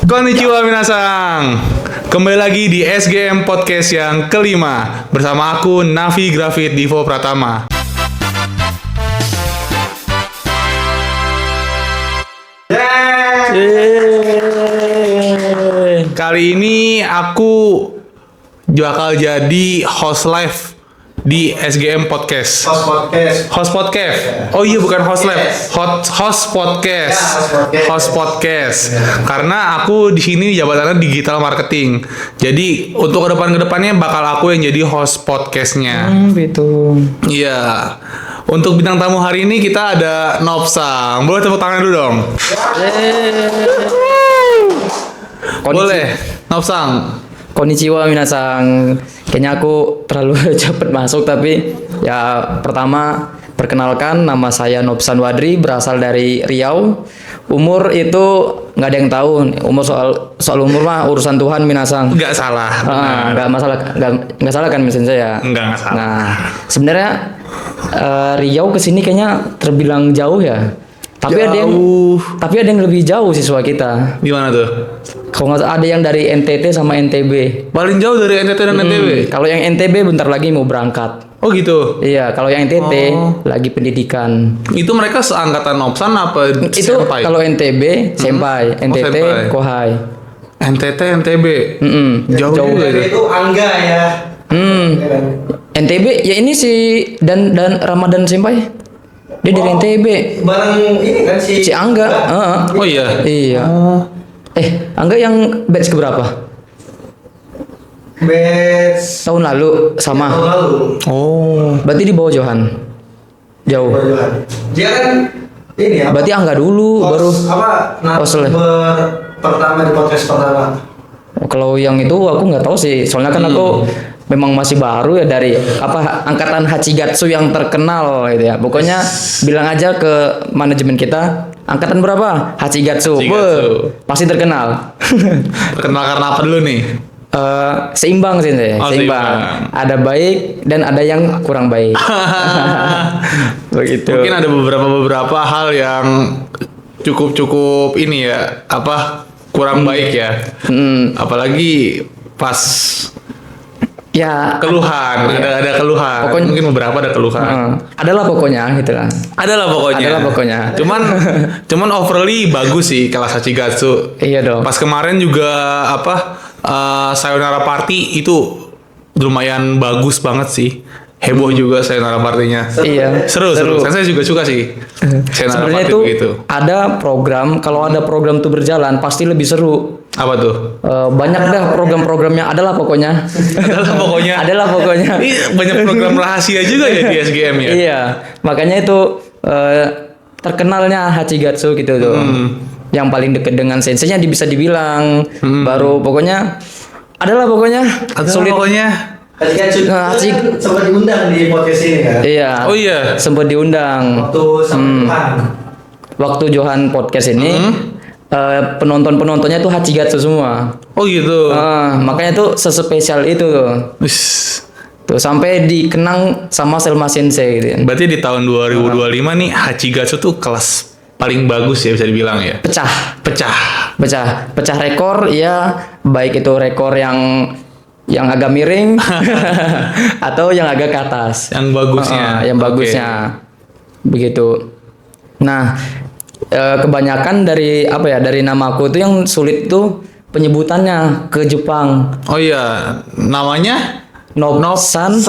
Konnichiwa minasang. Kembali lagi di SGM Podcast yang kelima bersama aku Navi Grafit Divo Pratama. Kali ini aku bakal jadi host live di SGM Podcast. Host podcast. Oh iya, bukan host live. Host podcast. Host podcast. Karena aku di sini jabatannya digital marketing. Jadi untuk kedepannya bakal aku yang jadi host podcastnya. Gitu. Iya. Untuk bintang tamu hari ini kita ada Nopsang. Boleh tepuk tangan dulu dong. Boleh. Nopsang. Konnichiwa minasang. Kayaknya aku terlalu cepat masuk, tapi ya pertama perkenalkan, nama saya Nopsan Wadri, berasal dari Riau. Umur itu nggak ada yang tahu. Umur soal umur mah urusan Tuhan minasang. Nggak salah. Nggak masalah, nggak salah kan misalnya saya. Nggak salah. Nah sebenarnya Riau kesini kayaknya terbilang jauh ya. Tapi ada yang lebih jauh siswa kita. Gimana tuh? Kalau nggak ada yang dari NTT sama NTB. Paling jauh dari NTT dan NTB. Kalau yang NTB bentar lagi mau berangkat. Oh gitu. Iya, kalau yang NTT lagi pendidikan. Itu mereka seangkatan Nopsan apa Itu senpai? kalau NTB senpai, NTT senpai. kohai. NTT NTB. Jauh juga itu. Itu Angga ya. NTB ya ini si dan Ramadan senpai. Dia dari NTB. Bareng ini kan Si Angga. Oh iya. Iya. Angga yang batch keberapa? Batch Tahun lalu sama. tahun lalu. Oh. Berarti di bawah Johan. Jauh. Dia kan ini ya. Berarti Angga dulu baru. narasumber pertama di podcast pertama. Kalau yang itu aku nggak tahu sih. Soalnya kan aku memang masih baru ya dari angkatan Hachigatsu yang terkenal gitu ya. Pokoknya bilang aja ke manajemen kita, angkatan berapa? Hachigatsu. Pasti terkenal. Terkenal karena apa dulu nih? Seimbang sih saya. Seimbang. Ada baik dan ada yang kurang baik. Begitu. Mungkin ada beberapa hal yang cukup ini ya, kurang baik ya. Apalagi pas Ya keluhan, ada keluhan. Pokoknya, mungkin beberapa ada keluhan. Adalah pokoknya gitu lah. Adalah pokoknya. Cuman overly bagus sih kelas Hachigatsu. Iya dong. Pas kemarin juga Sayonara Party itu lumayan bagus banget sih. Heboh juga Sayonara Partinya. Iya. Seru. Saya juga suka sih. Sayonara Sebenarnya Party itu begitu. ada program, kalau ada program tuh berjalan pasti lebih seru. Apa tuh? Banyak dah program-programnya, adalah pokoknya. Adalah pokoknya. Ini banyak program rahasia juga ya di SGM ya. Iya, makanya itu terkenalnya Hachigatsu gitu tuh. Yang paling deket dengan senseinya bisa dibilang. Baru pokoknya adalah pokoknya. Sulit. Pokoknya. Hachi kan sempat diundang di podcast ini kan. Iya. Oh iya. Sempat diundang. Waktu sama Tuhan. Waktu Johan podcast ini penontonnya tuh Hachigatsu semua. Oh gitu. Makanya tuh sespesial itu tuh. Wis. Tuh sampai dikenang sama Selma Sensei gitu. Berarti di tahun 2025 nih Hachigatsu tuh kelas paling bagus ya bisa dibilang ya. Pecah rekor ya, baik itu rekor yang agak miring atau yang agak ke atas. Yang bagusnya. Yang bagusnya. Begitu. Nah, kebanyakan dari nama aku itu yang sulit tuh penyebutannya ke Jepang. Oh iya, namanya Nopsan.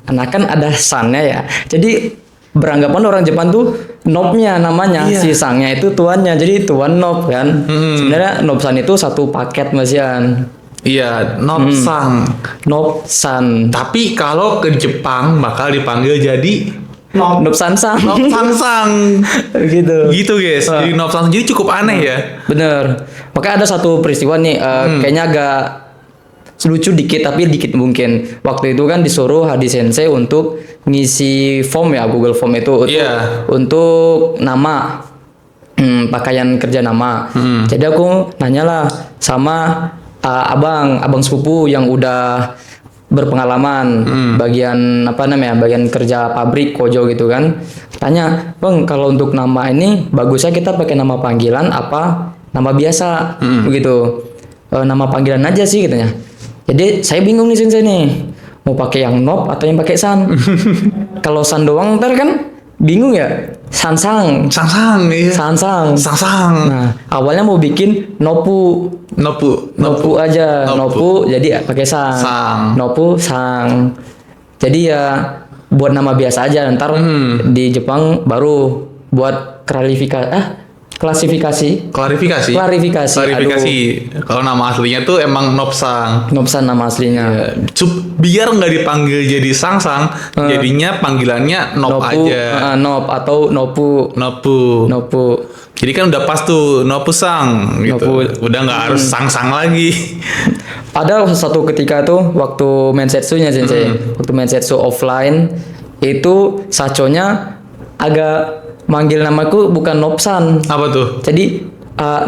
Nah kan ada sannya ya. Jadi beranggapan orang Jepang tuh Nopnya namanya, Iya. si sangnya itu tuannya. Jadi tuan Nop kan. Sebenarnya Nopsan itu satu paket Masian. Iya, Nopsang. Nopsan. Tapi kalau ke Jepang bakal dipanggil jadi Nopsansang. Nopsangsang. Gitu. Gitu guys. Jadi Nopsangsang jadi cukup aneh ya. Bener. Makanya ada satu peristiwa nih, kayaknya agak lucu dikit tapi dikit mungkin. Waktu itu kan disuruh Hadi Sensei untuk ngisi form ya, Google Form itu untuk nama, pakaian kerja nama. Jadi aku nanyalah sama abang sepupu yang udah berpengalaman bagian bagian kerja pabrik Kojo gitu kan. Tanya, "Bang, kalau untuk nama ini bagusnya kita pakai nama panggilan apa nama biasa begitu. Nama panggilan aja sih katanya. Jadi saya bingung nih sensei nih, mau pakai yang Nop atau yang pakai San. Kalau San doang ntar kan bingung ya. Sansang. Iya. Sansang. Sang. Nah, awalnya mau bikin Nopu aja. Nopu jadi pakai Sang. Nopu Sang. Jadi ya buat nama biasa aja, ntar di Jepang baru buat klarifikasi. Kalau nama aslinya tuh emang Nopsang. Nopsan nama aslinya. Biar nggak dipanggil jadi Sang, jadinya panggilannya Nop aja. Nop atau Nopu. Jadi kan udah pas tuh Nopusang gitu. Udah nggak harus Sang lagi. Ada satu ketika tuh waktu Mensetsu-nya sensei. Waktu Mensetsu offline itu Sacho-nya agak manggil namaku bukan Nopsan. Apa tuh? Jadi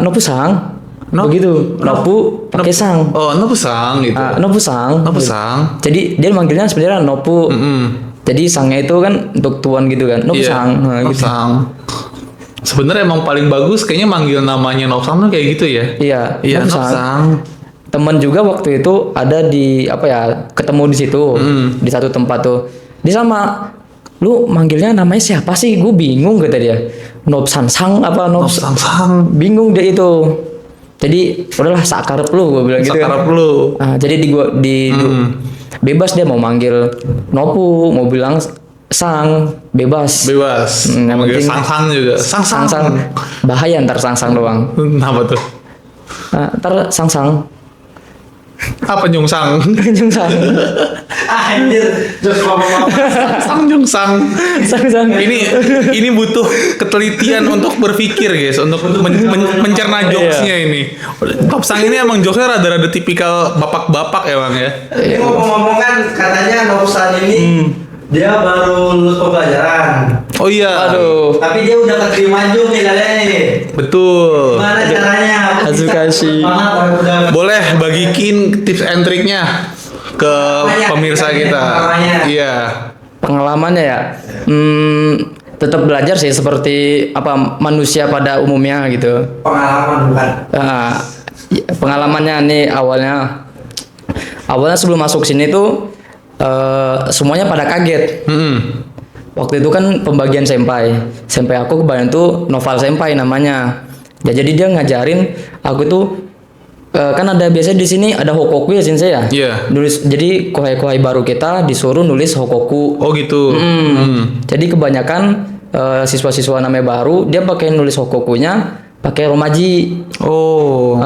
Nopusang. Begitu. Nopu pakai Sang. Oh, Nopusang gitu. Nopusang. Jadi dia manggilnya sebenarnya Nopu. Jadi Sangnya itu kan untuk tuan gitu kan. Nopusang. Iya, Nopusang. Gitu. Sebenarnya emang paling bagus kayaknya manggil namanya Nopsang tuh kayak gitu ya. Iya, Nopsang. Temen juga waktu itu ada di ketemu di situ di satu tempat tuh. Dia sama, lu manggilnya namanya siapa sih? Gue bingung kata dia. Nopsansang apa Nopsansang. Bingung dia itu. Jadi udahlah sakarep lu gue bilang gitu. Sakarep lu. Nah, jadi bebas dia mau manggil Nopu, mau bilang Sang, bebas. Manggil Sang juga. Sang. Bahaya ntar Sang doang. Apa tuh? Ntar Sang. Apa Nyungsang? Anjir, just ngomong Sang. Ini butuh ketelitian untuk berpikir guys, untuk mencerna jokesnya ini. Nopsang ini emang jokesnya rada-rada tipikal bapak-bapak ya bang ya. Ini ngomong-ngomong kan katanya Nopsan ini dia baru lulus pembelajaran. Oh iya. Aduh. Tapi dia udah keterima juga nih kalian nih. Betul. Gimana caranya? Azukasi. Boleh bagikin tips and triknya ke pemirsa kita. Iya. Pengalamannya ya. Tetap belajar sih seperti manusia pada umumnya gitu. Pengalaman bukan. Pengalamannya nih awalnya sebelum masuk sini tuh semuanya pada kaget. Waktu itu kan pembagian senpai aku kebanyakan tuh Noval senpai namanya. Ya, jadi dia ngajarin aku tuh kan ada biasa di sini ada hokoku ya sensei ya. Nulis, jadi kohai baru kita disuruh nulis hokoku. Oh gitu. Jadi kebanyakan siswa-siswa namanya baru dia pakai nulis hokokunya pakai romaji. Oh.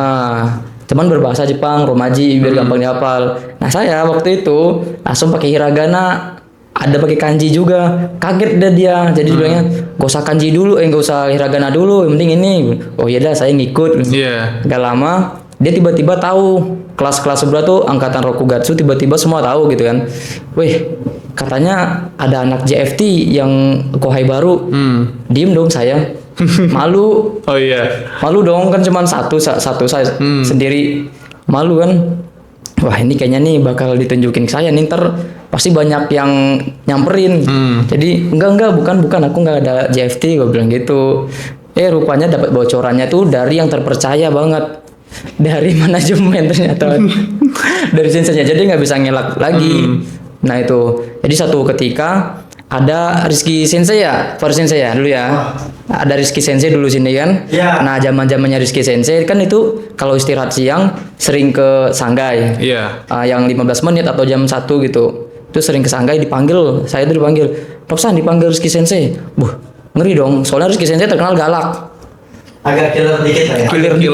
Cuman berbahasa Jepang, romaji biar gampang dihafal. Nah saya waktu itu langsung pakai hiragana, ada pakai kanji juga. Kaget deh dia. Jadi bilangnya gak usah kanji dulu, gak usah hiragana dulu. Yang penting ini. Oh iya dah, saya ngikut. Gak lama dia tiba-tiba tahu kelas-kelas sebelah tuh angkatan Rokugatsu tiba-tiba semua tahu gitu kan. Wih, katanya ada anak JFT yang kohai baru. Diem dong saya. Malu. Oh iya. Malu dong kan cuman satu saya sendiri. Malu kan. Wah ini kayaknya nih bakal ditunjukin ke saya nih ntar pasti banyak yang nyamperin. Jadi enggak bukan aku nggak ada JFT gue bilang gitu. Rupanya dapat bocorannya tuh dari yang terpercaya banget. Dari manajemen ternyata. Dari senseinya jadi nggak bisa ngelak lagi. Nah itu. Jadi satu ketika ada Rizky Sensei ya, Sensei ya dulu ya. Ada Rizky Sensei dulu sini kan. Nah zaman-zamannya Rizky Sensei kan itu kalau istirahat siang sering ke Sanggai. Yang 15 menit atau jam 1 gitu. Itu sering ke Sanggai dipanggil, saya tuh dipanggil. Nopsan dipanggil Rizky Sensei. Ngeri dong. Soalnya Rizky Sensei terkenal galak. Agak killer dikit lah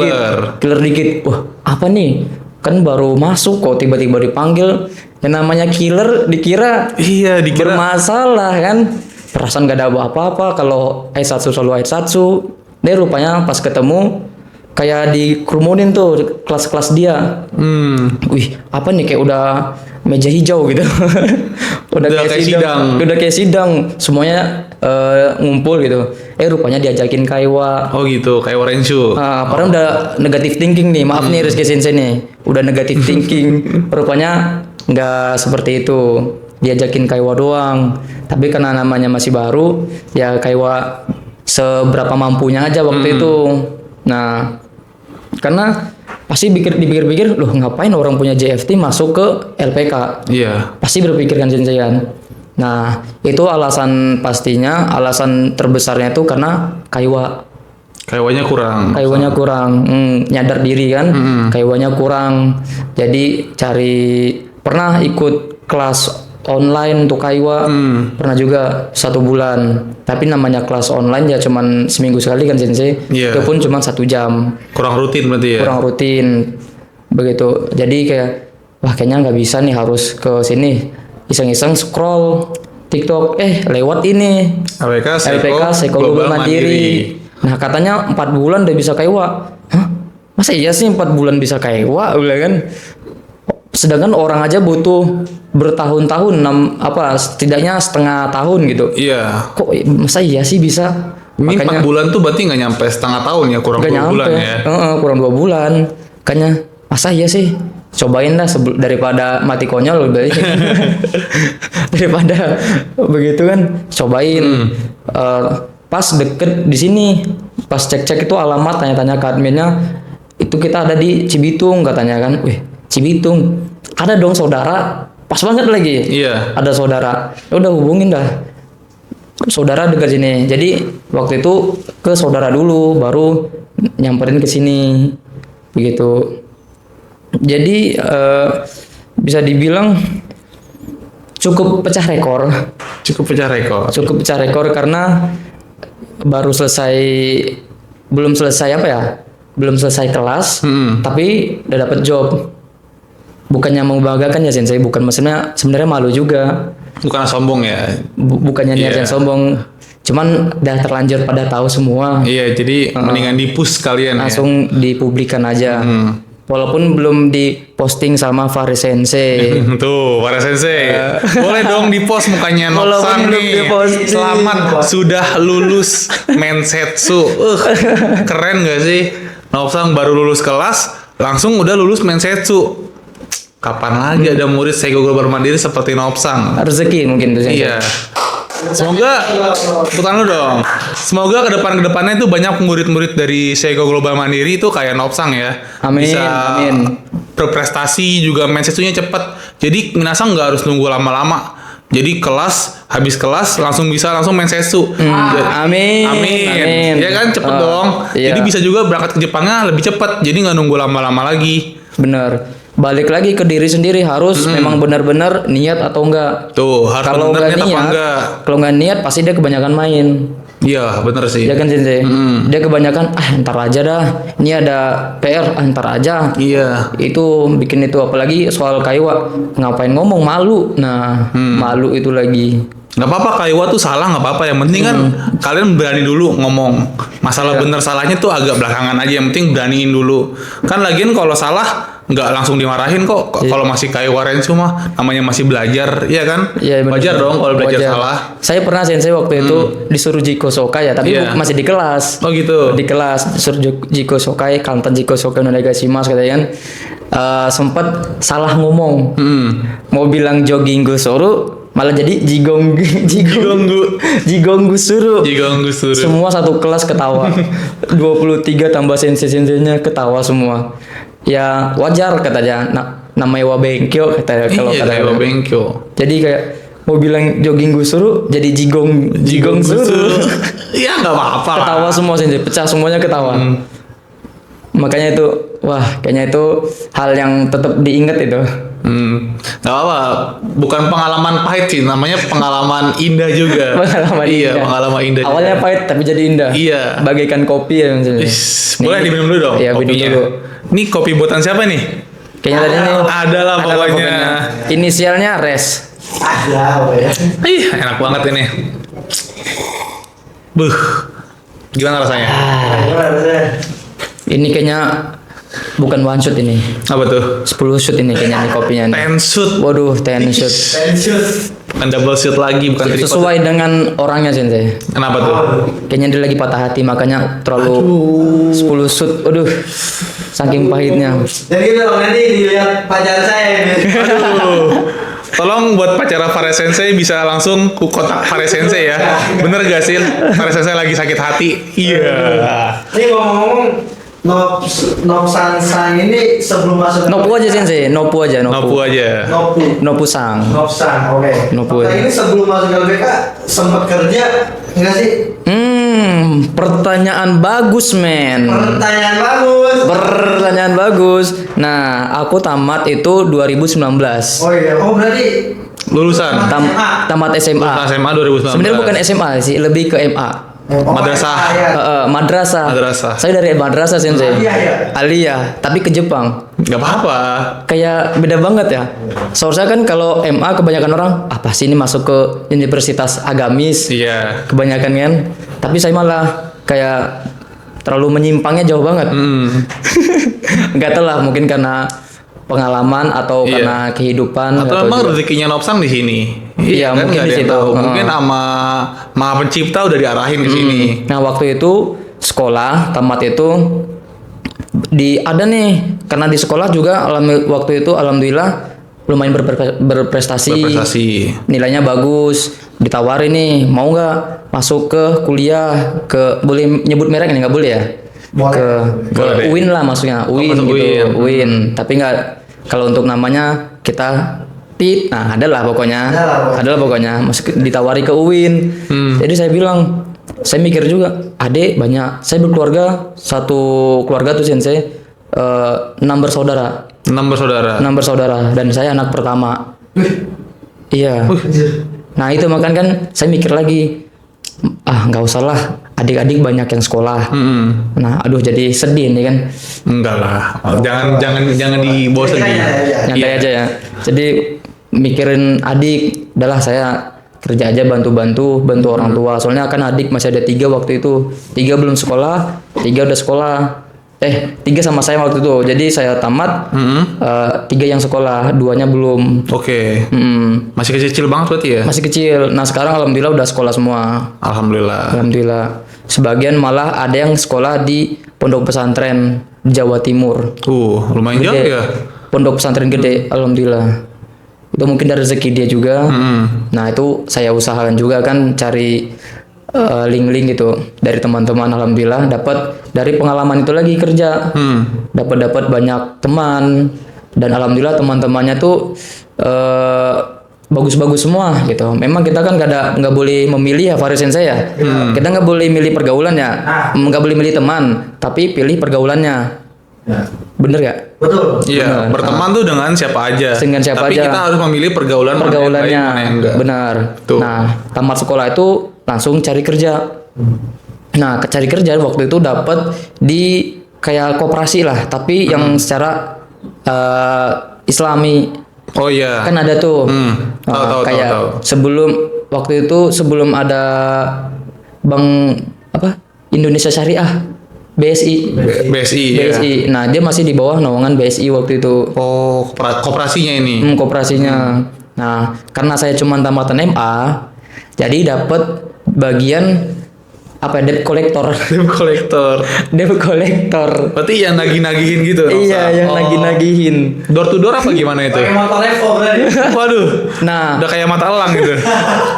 ya. Killer dikit. Wah, apa nih? Kan baru masuk kok tiba-tiba dipanggil. Yang namanya killer dikira bermasalah kan. Perasaan gak ada apa-apa kalau Aisatsu selalu Aisatsu. Dia rupanya pas ketemu kayak dikerumunin tuh kelas-kelas dia. Wih, apa nih kayak udah meja hijau gitu. udah kayak sidang. Udah kayak sidang. Semuanya ngumpul gitu. Rupanya diajakin kaiwa. Oh gitu, kaiwa Renshu. Padahal udah negative thinking nih. Maaf nih Rizky Sensei nih. Udah negative thinking. Rupanya nggak seperti itu, diajakin kaiwa doang. Tapi karena namanya masih baru, ya kaiwa seberapa mampunya aja waktu itu. Nah, Karena pasti dipikir-pikir, loh ngapain orang punya JFT masuk ke LPK? Iya. Pasti berpikirkan sensei kan. Nah, itu alasan terbesarnya itu karena Kayaknya kurang. kayuannya kurang, nyadar diri kan, kayuannya kurang. Jadi pernah ikut kelas online untuk kaiwa, pernah juga 1 bulan. Tapi namanya kelas online ya cuman seminggu sekali kan sensei. Iya. Itu pun cuma 1 jam. Kurang rutin berarti ya. Kurang rutin begitu. Jadi kayak wah kayaknya nggak bisa nih, harus ke sini iseng-iseng scroll TikTok, lewat ini LPK Seiko Global Mandiri. Nah katanya 4 bulan udah bisa kaiwa. Hah? Masa iya sih 4 bulan bisa kaiwa? Udah kan. Sedangkan orang aja butuh bertahun-tahun, setidaknya setengah tahun gitu. Iya. Kok masa iya sih bisa? Ini 4 bulan tuh berarti nggak nyampe setengah tahun ya, kurang 2 bulan ya. Kurang 2 bulan. Makanya masa iya sih? Cobain dah daripada mati konyol berarti. Daripada begitu kan, cobain. Pas deket di sini, pas cek-cek itu alamat, tanya-tanya ke adminnya, itu kita ada di Cibitung katanya kan. Wih, Cibitung. Ada dong saudara. Pas banget lagi. Iya. Ada saudara. Ya udah hubungin dah. Saudara dekat sini. Jadi waktu itu ke saudara dulu, baru nyamperin ke sini. Begitu. Jadi bisa dibilang cukup pecah rekor. Cukup pecah rekor Karena belum selesai kelas, tapi udah dapet job. Bukannya membanggakan ya sensei, bukan, maksudnya sebenarnya malu juga. Bukan sombong ya. Bukannya niat yang sombong, cuman udah terlanjur pada tahu semua. Iya, jadi mendingan di-push kalian langsung dipublikan aja. Walaupun belum diposting sama Faris Sensei. Tuh, Faris Sensei. Boleh dong di-post mukanya Nopsang nih. Selamat sudah lulus Mensetsu. Keren gak sih? Nopsang baru lulus kelas, langsung udah lulus Mensetsu. Kapan lagi ada murid Seiko Global Mandiri seperti Nopsang? Rezeki mungkin tuh. Iya. Semoga putar lu dong. Semoga kedepannya itu banyak murid-murid dari Seiko Global Mandiri itu kayak Nopsang ya. Amin. Bisa Amin. berprestasi juga, mensetsunya cepet. Jadi Minasang nggak harus nunggu lama-lama. Jadi habis kelas langsung mensetsu. Amin. Ya kan cepet dong. Iya. Jadi bisa juga berangkat ke Jepangnya lebih cepet. Jadi nggak nunggu lama-lama lagi. Bener. Balik lagi ke diri sendiri, harus memang benar-benar niat atau enggak. Tuh, harus kalau benar nggak niat apa niat, enggak. kalau nggak niat pasti dia kebanyakan main. Iya, bener sih. Ya kan Sensei? Dia kebanyakan ntar aja dah. Ini ada PR, ntar aja. Iya. Itu bikin itu, apalagi soal kaiwa, ngapain ngomong, malu. Nah, malu itu lagi. Nggak apa-apa, kaiwa tuh salah nggak apa-apa. Yang penting kan kalian berani dulu ngomong. Masalah bener salahnya tuh agak belakangan aja. Yang penting beraniin dulu. Kan lagian kalau salah nggak langsung dimarahin kok. Kalau masih kaiwa Rensu mah namanya masih belajar, iya kan? Iya, bener. Wajar dong kalau belajar Wajar. salah. Saya pernah Sensei waktu itu disuruh Jiko Sokai ya, tapi masih di kelas. Oh gitu. Di kelas disuruh Jiko Sokai, Kantan Jiko Sokai Onegaishimasu katanya kan. Sempet salah ngomong. Mau bilang jogging Gusuru, malah jadi Jigonggu Suru. Semua satu kelas ketawa. 23 tambah sensei-senseinya ketawa semua. Ya wajar katanya, namanya Wabenkyo katanya, kalau katanya Wabenkyo. Jadi kayak mau bilang jogging Gusuru jadi Jigong Suru. Iya nggak apa-apa lah. Ketawa semua sensei, pecah semuanya ketawa. Makanya itu, wah kayaknya itu hal yang tetap diingat itu. Gak apa, bukan pengalaman pahit sih, namanya pengalaman indah juga. Pengalaman indah. Awalnya pahit tapi jadi indah. Iya. Bagaikan kopi ya misalnya. Boleh diminum dulu dong. Iya, minum dulu. Ini kopi buatan siapa nih? Kayaknya tadi nih. Ada lah pokoknya. Inisialnya Res. Ih, enak banget ini. Gimana rasanya? Ini kayaknya bukan one shot ini. Apa tuh? 10 shoot ini kayaknya nih kopinya nih. 10 shoot. Waduh, 10 shoot. Bukan double shoot lagi, bukan triple. Sesuai dengan orangnya Sensei. Kenapa tuh? Kayaknya dia lagi patah hati, makanya terlalu 10 shoot. Aduh, saking pahitnya. Dan gitu dong, nanti dilihat pacar saya ini. Aduh. Tolong buat pacara Faris Sensei bisa langsung ke kontak Faris Sensei ya. Bener gak sih? Faris Sensei lagi sakit hati. Iya. Ini ngomong-ngomong, Nopsan ini sebelum masuk Nopu aja sensei, Nopu aja, Nopu aja. Nopu sang. Nopsan, oke. Nopu Nah, aja. ini sebelum masuk LBK sempat kerja enggak sih? Pertanyaan bagus, men. Pertanyaan bagus. Pertanyaan bagus. Nah, aku tamat itu 2019. Oh iya, berarti Lulusan Tamat SMA. Lulusan SMA 2019. Sebenarnya bukan SMA sih, lebih ke MA. Madrasah. iya. Madrasah. Madrasah. Saya dari madrasah sensei. Aliyah, Aliyah, tapi ke Jepang. Gak apa-apa. Kayak beda banget ya. Soalnya kan kalau MA kebanyakan orang apa sih ini masuk ke universitas agamis. Iya. Kebanyakan kan. Tapi saya malah kayak terlalu menyimpangnya jauh banget. Nggak tahu lah, mungkin karena pengalaman atau Iya. karena kehidupan. nggak Atau tahu memang juga. rezekinya Nopsang di sini. Iya, kan mungkin nggak di ada yang situ. tahu. Mungkin sama Maha Pencipta udah diarahin ke sini. Nah, waktu itu sekolah tamat itu ada nih, karena di sekolah juga waktu itu alhamdulillah lumayan berprestasi. Nilainya bagus, ditawarin nih, mau nggak masuk ke kuliah, boleh nyebut merek ini nggak boleh ya? Boleh. Ke Boleh. UIN lah maksudnya, UIN masuk gitu, UIN. UIN. Tapi nggak, kalau untuk namanya kita TIT, nah adalah pokoknya, masuk ditawari ke UIN. Jadi saya bilang, saya mikir juga, adek banyak, saya berkeluarga, satu keluarga tuh sensei 6 bersaudara. 6 bersaudara. 6 bersaudara dan saya anak pertama. Iya. Nah itu makan kan saya mikir lagi, nggak usah lah, adik-adik banyak yang sekolah. Nah aduh jadi sedih nih kan. Enggak lah. Jangan dibawa sedih. Nyantai aja ya. Jadi mikirin adik, udahlah saya kerja aja bantu orang tua. Soalnya kan adik masih ada 3 waktu itu. 3 belum sekolah, 3 udah sekolah. 3 sama saya waktu itu. Jadi saya tamat, 3 yang sekolah, 2-nya belum. Oke. Masih kecil banget berarti ya? Masih kecil. Nah sekarang alhamdulillah udah sekolah semua. Alhamdulillah. Sebagian malah ada yang sekolah di pondok pesantren Jawa Timur. Lumayan jauh Gede. ya. Pondok pesantren gede, alhamdulillah. Itu mungkin dari rezeki dia juga. Nah itu saya usahakan juga kan, cari link-link gitu dari teman-teman. Alhamdulillah dapat dari pengalaman itu lagi kerja. Dapat banyak teman, dan alhamdulillah teman-temannya tuh bagus-bagus semua gitu. Memang kita kan nggak boleh memilih ya, Farisen saya. Kita nggak boleh milih pergaulan ya, nggak boleh milih teman, tapi pilih pergaulannya. Bener gak? Betul. Iya, Benar. berteman tuh dengan siapa aja. Dengan siapa Tapi aja. kita harus memilih pergaulannya. Mana yang enggak. Benar. Tuh. Nah, tamat sekolah itu langsung cari kerja. Nah, cari kerja waktu itu dapat di kayak koperasi lah, tapi yang secara Islami. Oh iya. Kan ada tuh. Tahu. Kayak sebelum ada Bank Indonesia Syariah. BSI. BSI. BSI. Nah, dia masih di bawah naungan BSI waktu itu. Oh, koperasinya ini. Koperasinya. Nah, karena saya cuma tamatan MA, jadi dapat bagian debt collector. Debt collector. Berarti yang nagih-nagihin gitu. Iya, yang nagih-nagihin. Door to door apa gimana itu? Pakai motor Evo berarti. Waduh. Nah, Udah kayak mata elang gitu.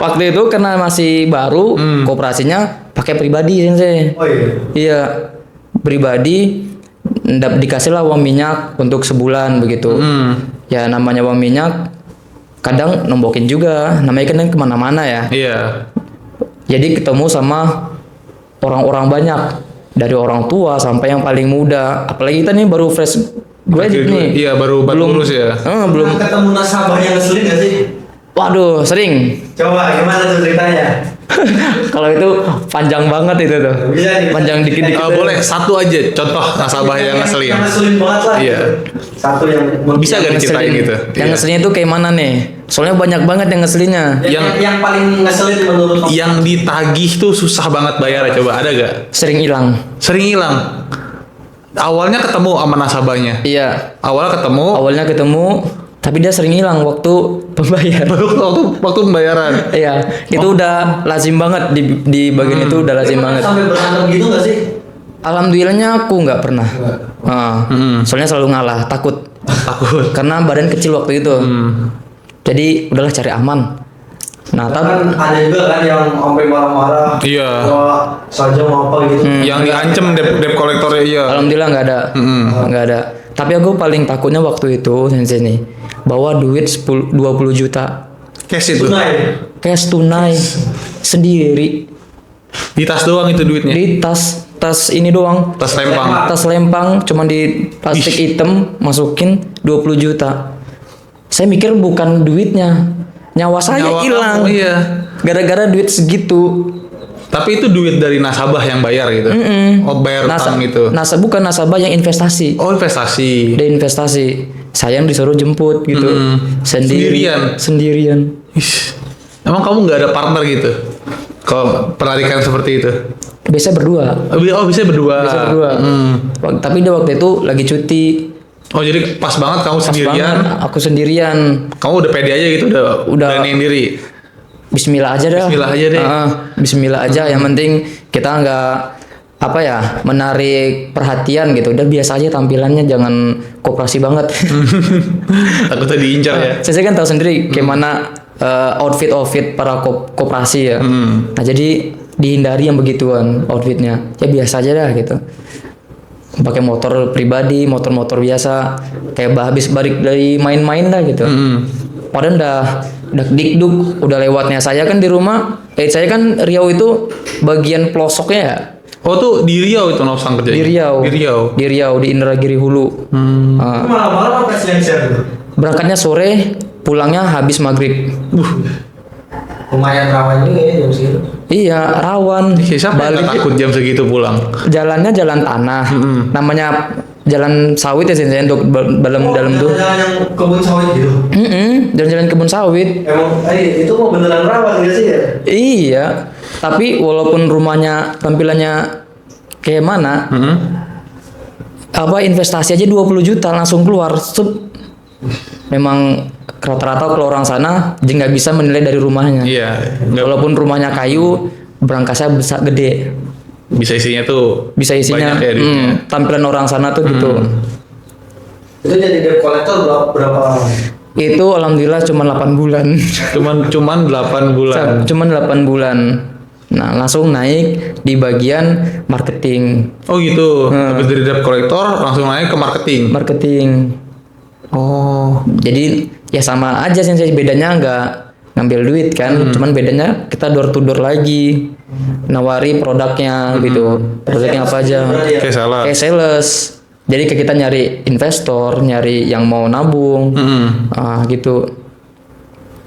waktu itu karena masih baru, koperasinya pakai pribadi sensei. Oh iya. Iya, pribadi dikasih lah uang minyak untuk sebulan begitu. Ya namanya uang minyak kadang nombokin juga, namanya kan kemana-mana ya. Iya. Jadi ketemu sama orang-orang banyak, dari orang tua sampai yang paling muda. Apalagi kita nih baru fresh graduate nih. Iya, baru lulus ya. Belum. Ketemu nasabah yang ngeselin gak sih? Waduh, sering. Coba gimana tuh ceritanya? Kalau itu panjang banget itu tuh. Bisa nih. Panjang dikit-dikit. Boleh satu aja contoh nasabah yang ngeselin. Yang ngeselin banget lah. Iya. Gitu. Satu yang Bisa gak diceritain gitu? Yang Iya. ngeselinnya tuh kayak mana nih? Soalnya banyak banget yang ngeselinnya. yang paling ngeselin menurut kamu? Yang ditagih tuh susah banget bayar, coba ada gak? Sering hilang. Sering hilang. Awalnya ketemu sama nasabahnya. Iya. Awalnya ketemu Tapi dia sering hilang waktu pembayaran. waktu pembayaran. Iya, itu udah lazim banget di bagian itu udah lazim banget. Sampai berantem gitu gak sih? Alhamdulillahnya aku nggak pernah. Soalnya selalu ngalah, takut. Takut. Karena badan kecil waktu itu. Jadi udahlah cari aman. Nah, Kan ada juga kan yang sampai marah-marah. Iya. Wah, saja mau apa gitu. Yang diancem debt collector iya. alhamdulillah nggak ada. Nggak ada. Tapi aku paling takutnya waktu itu sensei nih, bawa duit 20 juta Cash itu. Tunai. cash tunai sendiri Di tas doang itu duitnya. di tas ini doang. Tas lempang. Tas lempang cuman di plastik hitam masukin 20 juta. Saya mikir bukan duitnya, nyawa saya Nyawa hilang. kamu, iya. Gara-gara duit segitu. Tapi itu duit dari nasabah yang bayar gitu. Oh, bayar utang gitu. Bukan nasabah yang investasi. Oh, investasi. Dia investasi. Saya yang disuruh jemput gitu. Sendirian? Sendirian. Ish. Emang kamu nggak ada partner gitu? Kalau penarikan seperti itu? Biasa berdua. Oh, bisa berdua. Biasa berdua. Tapi dia waktu itu lagi cuti. Oh, jadi pas banget kamu Pas sendirian. banget, aku sendirian. Kamu udah pede aja gitu, udah beraniin diri. Bismillah aja dah. Bismillah aja deh. Bismillah aja. Yang penting kita nggak apa ya menarik perhatian gitu. Udah biasa aja tampilannya, jangan koperasi banget. Takutnya diincar ya. Saya kan tahu sendiri gimana outfit para koperasi ya. Nah jadi dihindari yang begituan outfitnya. Ya biasa aja dah gitu. Pakai motor pribadi, motor-motor biasa. Kayak habis balik dari main-main lah gitu. Padahal udah dikduk, udah lewatnya. Saya kan di rumah, saya kan Riau itu bagian pelosoknya ya. Oh, tuh di Riau itu Nopsang kerjanya? Di Riau. Di Riau. Di Riau, di Indragiri Hulu. Malam-malam apa siang-siang gitu? Berangkatnya sore, pulangnya habis maghrib. Lumayan rawan juga ya jam segitu. Iya, rawan. Siapa yang nggak takut jam segitu pulang? Jalannya jalan tanah. Namanya jalan sawit ya sih untuk dalam tuh. Jalan yang kebun sawit gitu. Jalan-jalan kebun sawit. Emang itu mau beneran rawan gak sih ya? Iya. Tapi walaupun rumahnya tampilannya kayak mana, apa investasi aja 20 juta langsung keluar. Memang rata-rata kalau orang sana dia nggak bisa menilai dari rumahnya. Iya. Walaupun rumahnya kayu, berangkasnya besar gede. Bisa isinya tuh. Bisa isinya. Banyak ya duitnya. Tampilan orang sana tuh gitu. Itu jadi debt collector berapa lama? Itu alhamdulillah cuma 8 bulan. Cuman 8 bulan. Cuman 8 bulan. Nah, langsung naik di bagian marketing. Oh gitu. Habis dari debt collector langsung naik ke marketing. Marketing. Oh. Jadi ya sama aja sih bedanya nggak ngambil duit kan, cuman bedanya kita door to door lagi, nawari produknya gitu, produknya apa aja, Kayak salah. kayak sales. Jadi ke kita nyari investor, nyari yang mau nabung, gitu.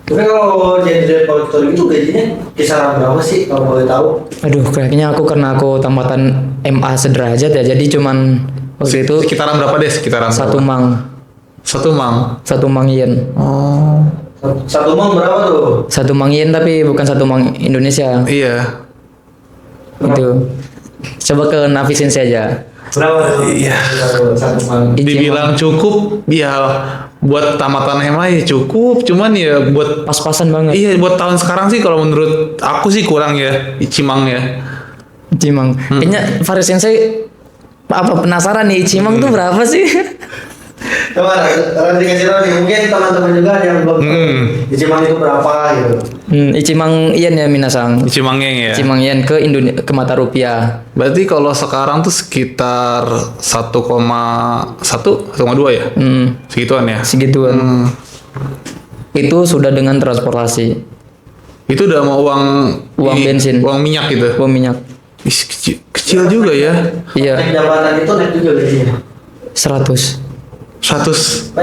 Tapi kalau jadi debt collector itu gajinya kisaran berapa sih kalau boleh tahu? Aduh, kayaknya karena aku tamatan MA sederajat ya, jadi cuman waktu itu Sekitaran berapa deh? Sekitaran satu berapa? mang, Satu mang. yen. Oh. Satu mang berapa tuh? 1 mang yen tapi bukan 1 mang Indonesia. Iya. Itu. Coba ke Navi Sensei aja. Berapa tuh? Iya. Satu mang. Dibilang cukup, ya buat tamatan MA ya cukup, cuman ya buat Pas-pasan banget. iya buat tahun sekarang sih kalau menurut aku sih kurang ya, Cimang ya. Cimang. Kayaknya Faris Sensei apa penasaran nih Cimang tuh berapa sih? Coba nanti kasih tahu nih, mungkin teman-teman juga ada yang belum tahu Icimang itu berapa gitu. Icimang yen ya minasang. Cimangeng ya. Cimang yen ke ke mata rupiah. Berarti kalau sekarang tuh sekitar 1,1, 1,2 ya? Segituan ya? Segituan. Itu sudah dengan transportasi. Itu udah mau uang Bensin. uang minyak gitu. Uang minyak. Ih, kecil juga ya. Iya, Naik jabatan itu naik juga gajinya. 100. 100%.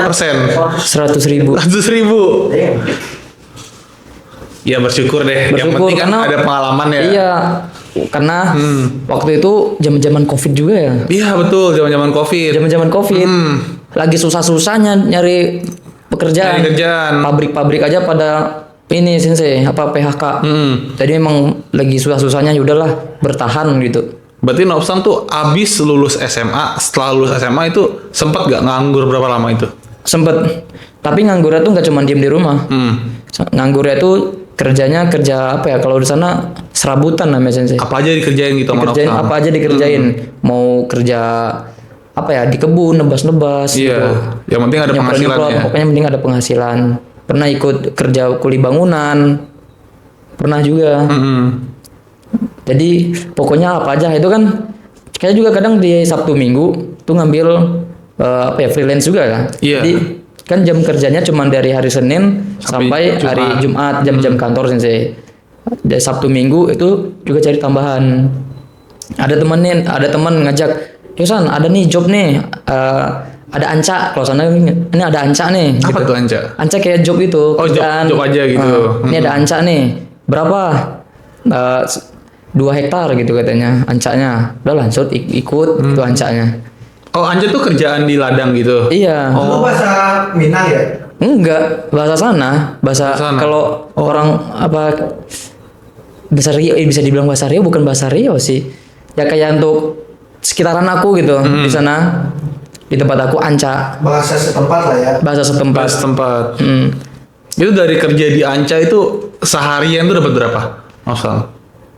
100 ribu. 100.000. Damn. Ya bersyukur deh. Yang Bersyukur penting kan karena ada pengalaman ya. Iya. Karena waktu itu zaman-zaman Covid juga ya. Iya betul, zaman-zaman Covid. Zaman-zaman Covid. Lagi susah-susahnya nyari pekerjaan. Nyari kerjaan. Pabrik-pabrik aja pada ini Sensei, apa PHK. Jadi memang lagi susah-susahnya ya udahlah bertahan gitu. Berarti Nopsang tuh abis lulus SMA, setelah lulus SMA itu sempat gak nganggur berapa lama itu? Sempet. Tapi nganggurnya tuh nggak cuma diem di rumah. Nganggurnya tuh kerjanya kerja apa ya? Kalau di sana serabutan namanya Sensei. Apa aja dikerjain gitu sama Dikerjain Nopsang? apa aja dikerjain. Mau kerja apa ya di kebun nebas-nebas Iya, gitu. yang penting ada Nyemprot-nyemprot, penghasilan ya. Pokoknya penting ada penghasilan. Pernah ikut kerja kuli bangunan. pernah juga. Jadi pokoknya apa aja itu kan kayak juga kadang di Sabtu Minggu tuh ngambil freelance juga kan. Iya. Jadi kan jam kerjanya cuma dari hari Senin sampai hari Jumat, jam-jam kantor sensei. Dari Sabtu Minggu itu juga cari tambahan. Ada teman ngajak, "Yosan, ada nih job nih. Ada anca, kalau sana ini ada anca nih." Apa gitu. tuh anca? Anca kayak job itu, kerjaan. Job aja gitu. Ini ada anca nih. Berapa? 2 hektar gitu katanya ancanya. Udah langsung ikut itu ancanya. Oh, anca tuh kerjaan di ladang gitu. Iya. Itu bahasa Minang ya? Enggak, bahasa sana. Bahasa kalau orang apa bahasa Riau, bisa dibilang bahasa Riau, bukan bahasa Riau sih. Ya kayak untuk sekitaran aku gitu di sana. Di tempat aku anca. Bahasa setempat lah ya. Bahasa setempat. Itu dari kerja di anca itu seharian tuh dapat berapa? Masal.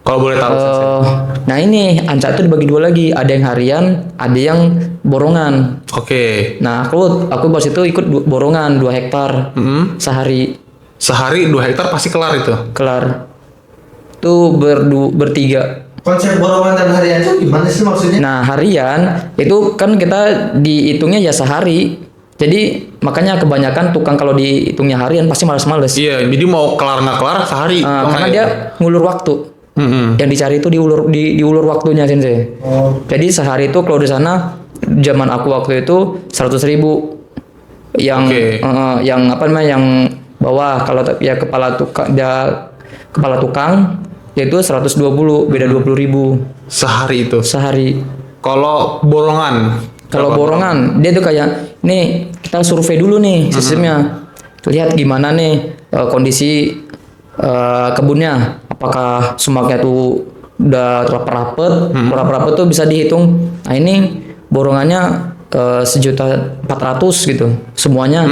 Kalau boleh tahu. Nah ini anca itu dibagi 2 lagi. Ada yang harian, ada yang borongan. Oke. Nah aku pas itu ikut borongan 2 hektar sehari. Sehari 2 hektar pasti kelar itu. Kelar. Itu bertiga. Konsep borongan dan harian itu gimana sih maksudnya? Nah harian itu kan kita dihitungnya ya sehari. Jadi makanya kebanyakan tukang kalau dihitungnya harian pasti males-males. Iya, jadi mau kelar nggak kelar sehari. Karena dia ngulur waktu. Yang dicari itu diulur waktunya sensei. Jadi sehari itu kalau di sana zaman aku waktu itu 100.000. Yang apa namanya yang bawah, kalau ya kepala tukang yaitu 120, beda 20.000 sehari itu. sehari. Kalau borongan Dia tuh kayak nih kita survei dulu nih sistemnya, lihat gimana nih kondisi kebunnya, apakah semaknya tuh udah rapet tuh bisa dihitung. Nah ini borongannya 1.400.000 gitu semuanya.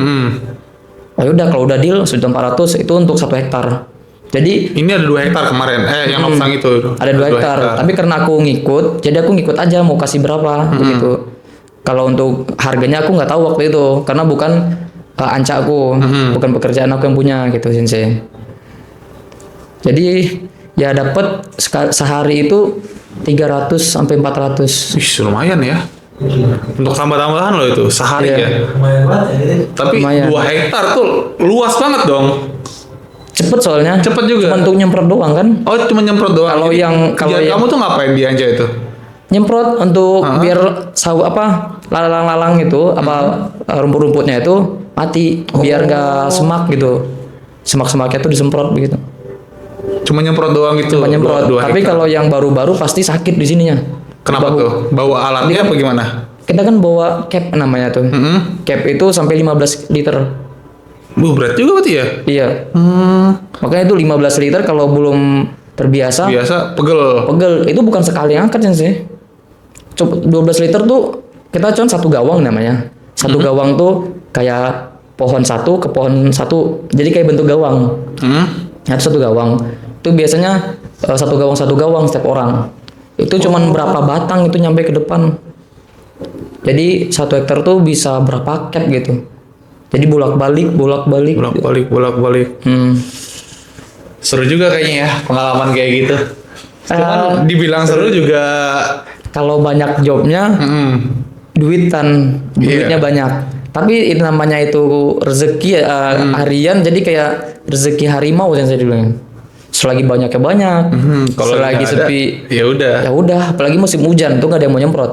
Oh udah kalau udah deal 1.400.000 itu untuk 1 hektar. Jadi ini ada 2 hektar kemarin. Yang Nopsang itu. Ada 2 hektar. Tapi karena aku ngikut, jadi aku ngikut aja mau kasih berapa begitu. Kalau untuk harganya aku nggak tahu waktu itu karena bukan anca aku, bukan pekerjaan aku yang punya gitu sensei. Jadi ya dapat sehari itu 300 sampai 400. Wih, lumayan ya. Untuk tambah-tambahan loh itu sehari ya. Lumayan banget ya. Tapi 2 hektar tuh luas banget dong. Cepet soalnya. Cepet juga. Cuma untuk nyemprot doang kan. Oh, cuma nyemprot doang. Kalau yang kamu tuh ngapain di anca itu? Nyemprot untuk biar lalang-lalang itu rumput-rumputnya itu mati, biar nggak semak gitu. Semak-semaknya tuh disemprot begitu. Cuma nyemprot doang gitu. Cuma nyemprot. Tapi kalau yang baru-baru pasti sakit di sininya. Kenapa tuh? Bawa alatnya apa gimana? Kita kan bawa cap namanya tuh. Cap itu sampai 15 liter. Berat juga berarti ya? Iya. Makanya itu 15 liter kalau belum terbiasa. Biasa pegel. Itu bukan sekali angkat sih. 12 liter tuh kita cuma 1 gawang namanya. 1 gawang tuh kayak pohon satu ke pohon satu. Jadi kayak bentuk gawang. Nah, 1 gawang. Itu biasanya 1 gawang setiap orang. Itu cuman berapa batang itu nyampe ke depan. Jadi 1 hektar tuh bisa berapa cap gitu. Jadi bolak-balik. Seru juga kayaknya ya pengalaman kayak gitu. Cuman dibilang seru juga kalau banyak jobnya, duitnya banyak. Tapi itu namanya itu rezeki harian, jadi kayak rezeki harimau yang saya bilang. Selagi banyaknya banyak, kalau selagi sepi ya udah. Apalagi musim hujan tuh nggak ada yang mau nyemprot.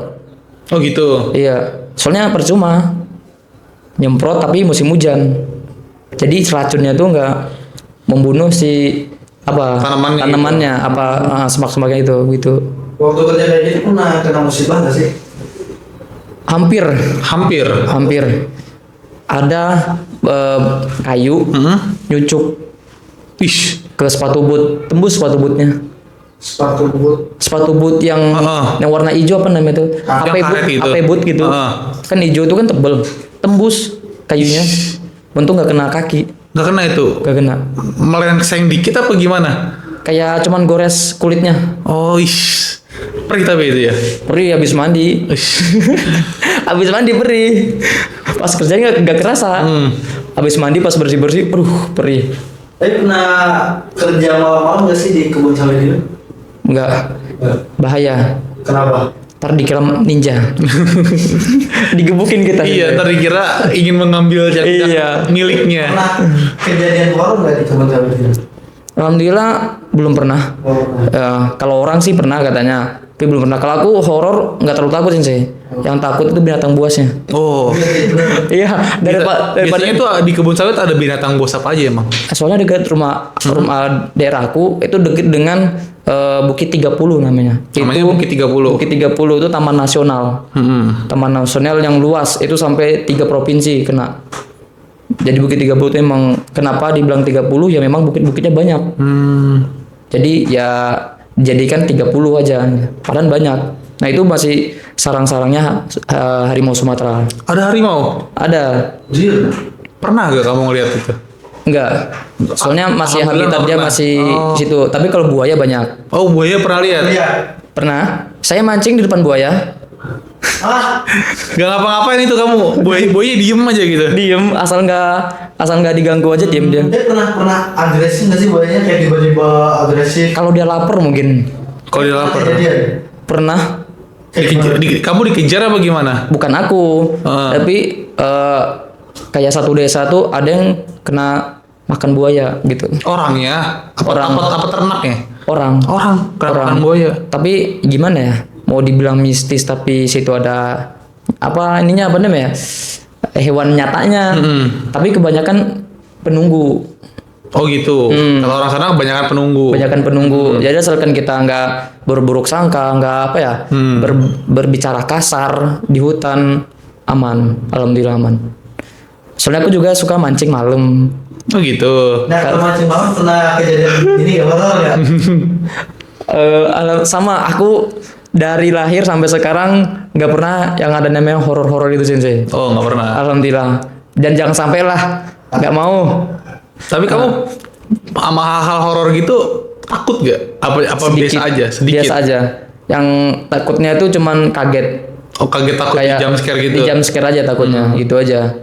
Oh gitu. Iya, soalnya percuma nyemprot tapi musim hujan. Jadi racunnya tuh nggak membunuh si tanamannya semak-semaknya itu gitu. Waktu kerja kayak gitu pernah kena musibah nggak sih? Hampir. Ada kayu nyucuk ke sepatu boot, tembus sepatu bootnya. Sepatu boot yang warna hijau apa namanya itu? AP boot gitu. Kan hijau itu kan tebel, tembus kayunya. Untung nggak kena kaki. Nggak kena itu? Nggak kena. Melengseng dikit apa gimana? Kayak cuman gores kulitnya. Oh, perih tapi itu ya? Perih habis mandi. Habis mandi perih. Pas kerjanya nggak kerasa. Habis mandi pas bersih-bersih, perih. Tapi pernah kerja malam-malam nggak sih di kebun sawit itu? Enggak, bahaya. Kenapa? Ntar dikira ninja. Digebukin kita. Iya, ntar dikira ingin mengambil Iya. miliknya. Pernah kejadian horor nggak di kebun sawit itu? Alhamdulillah belum pernah. Oh, Kalau orang sih pernah katanya, tapi belum pernah. Kalau aku horor nggak terlalu takut sih. Yang takut itu binatang buasnya. Oh. Iya, daripada Biasanya tuh di kebun sawit ada binatang buas apa aja emang? soalnya dekat rumah daerahku itu dekat dengan Bukit 30 namanya. Namanya Itu Bukit 30. Bukit 30 itu taman nasional. Taman nasional yang luas itu sampai 3 provinsi kena. Jadi Bukit 30 itu emang kenapa dibilang 30 ya memang bukit-bukitnya banyak. Jadi ya jadikan 30 aja. Padahal banyak. Nah itu masih sarang-sarangnya harimau Sumatera. Ada harimau? Ada. Jir. Pernah gak kamu ngeliat itu? Enggak. Soalnya masih Alhamdulillah habitat dia nggak masih pernah. situ. Tapi kalau buaya banyak. Oh, buaya pernah lihat? Iya. Pernah. Saya mancing di depan buaya. Ah, Gak ngapa-ngapain itu kamu? Buaya diem aja gitu? Diem asal nggak diganggu aja diem dia. dia pernah agresif nggak sih buayanya kayak tiba-tiba agresif? Kalau dia lapar mungkin. Kalau dia lapar. Kejadian. Pernah. Kamu dikejar apa gimana? Bukan aku. Ah. Tapi kayak satu desa tuh ada yang kena makan buaya gitu. Orangnya? Orang. Apa ternaknya? Orang. Kena makan buaya. Tapi gimana ya? Mau dibilang mistis tapi situ ada apa ininya apa namanya? Hewan nyatanya. Tapi kebanyakan penunggu. Oh gitu. Kalau orang sana kebanyakan penunggu. Kebanyakan penunggu. Jadi asalkan kita nggak berburuk sangka, nggak apa ya, berbicara kasar di hutan, aman. Alhamdulillah aman. Soalnya aku juga suka mancing malam. Oh gitu. Nah kalau mancing malam pernah kejadian ini nggak horor nggak? Sama aku dari lahir sampai sekarang nggak pernah yang ada namanya horor-horor itu sensei. Oh nggak pernah. Alhamdulillah. Dan jangan sampai lah, nggak mau. Tapi kamu sama hal-hal horor gitu takut gak? Apa biasa aja? Sedikit. Biasa aja. Yang takutnya itu cuman kaget. Oh kaget takut di jam scare gitu? Di jam scare aja takutnya, gitu aja.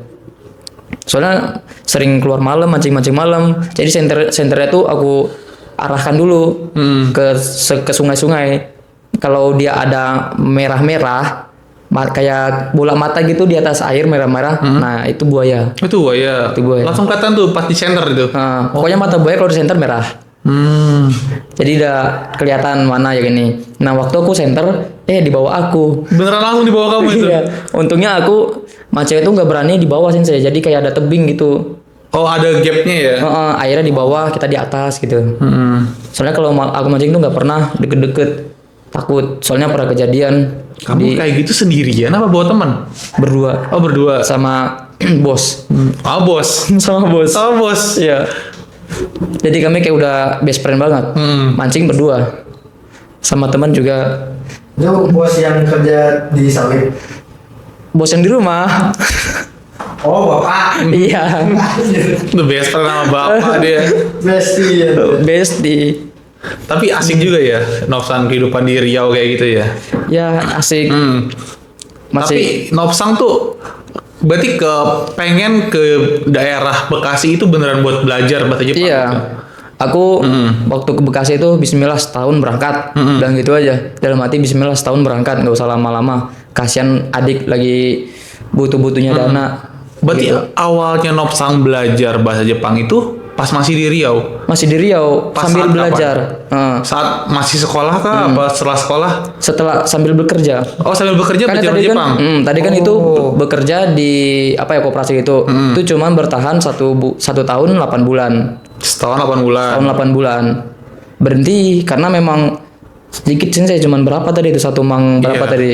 Soalnya sering keluar malam, mancing-mancing malam. Jadi senternya tuh aku arahkan dulu ke sungai-sungai. Kalau dia ada merah-merah, kayak bola mata gitu di atas air merah-merah, nah itu buaya. Itu buaya. Itu buaya. Langsung kelihatan tuh pas di center itu. Nah, pokoknya mata buaya kalau di senter merah. Jadi udah kelihatan mana yang ini. Nah waktu aku center, di bawah aku. Beneran langsung di bawah kamu itu? Iya. Untungnya aku mancing itu nggak berani di bawah sih, jadi kayak ada tebing gitu. Oh ada gapnya ya? Airnya di bawah, kita di atas gitu. Soalnya kalau aku mancing tuh nggak pernah deket-deket, takut. Soalnya pernah kejadian Kamu kayak gitu sendirian apa bawa teman? berdua Oh berdua. sama bos. Oh bos. Sama bos. Oh bos. Iya. Jadi kami kayak udah best friend banget. Mancing berdua. Sama teman juga. Itu bos yang kerja di sawit. Bos yang di rumah. Oh bapak. Iya. The best friend sama bapak dia. Bestie. Bestie. Tapi asik juga ya Nopsang kehidupan di Riau kayak gitu ya. Ya asik. Tapi Nopsang tuh berarti pengen ke daerah Bekasi itu beneran buat belajar bahasa Jepang. Iya. Gitu? Aku waktu ke Bekasi itu Bismillah setahun berangkat. Bilang gitu aja. Dalam hati Bismillah setahun berangkat, nggak usah lama-lama. Kasihan adik lagi butuh-butuhnya dana. Berarti Gitu. awalnya Nopsang belajar bahasa Jepang itu pas masih di Riau. Masih di Riau Pas sambil saat belajar. Saat masih sekolah kah? Apa setelah sekolah? Setelah sambil bekerja. Oh sambil bekerja Karena belajar tadi Jepang. kan, tadi kan itu bekerja di apa ya koperasi itu. Itu cuman bertahan satu tahun 8 bulan. Setahun 8 bulan. Tahun 8 bulan. Berhenti karena memang sedikit sih saya cuman berapa tadi itu satu mang berapa Iya. tadi.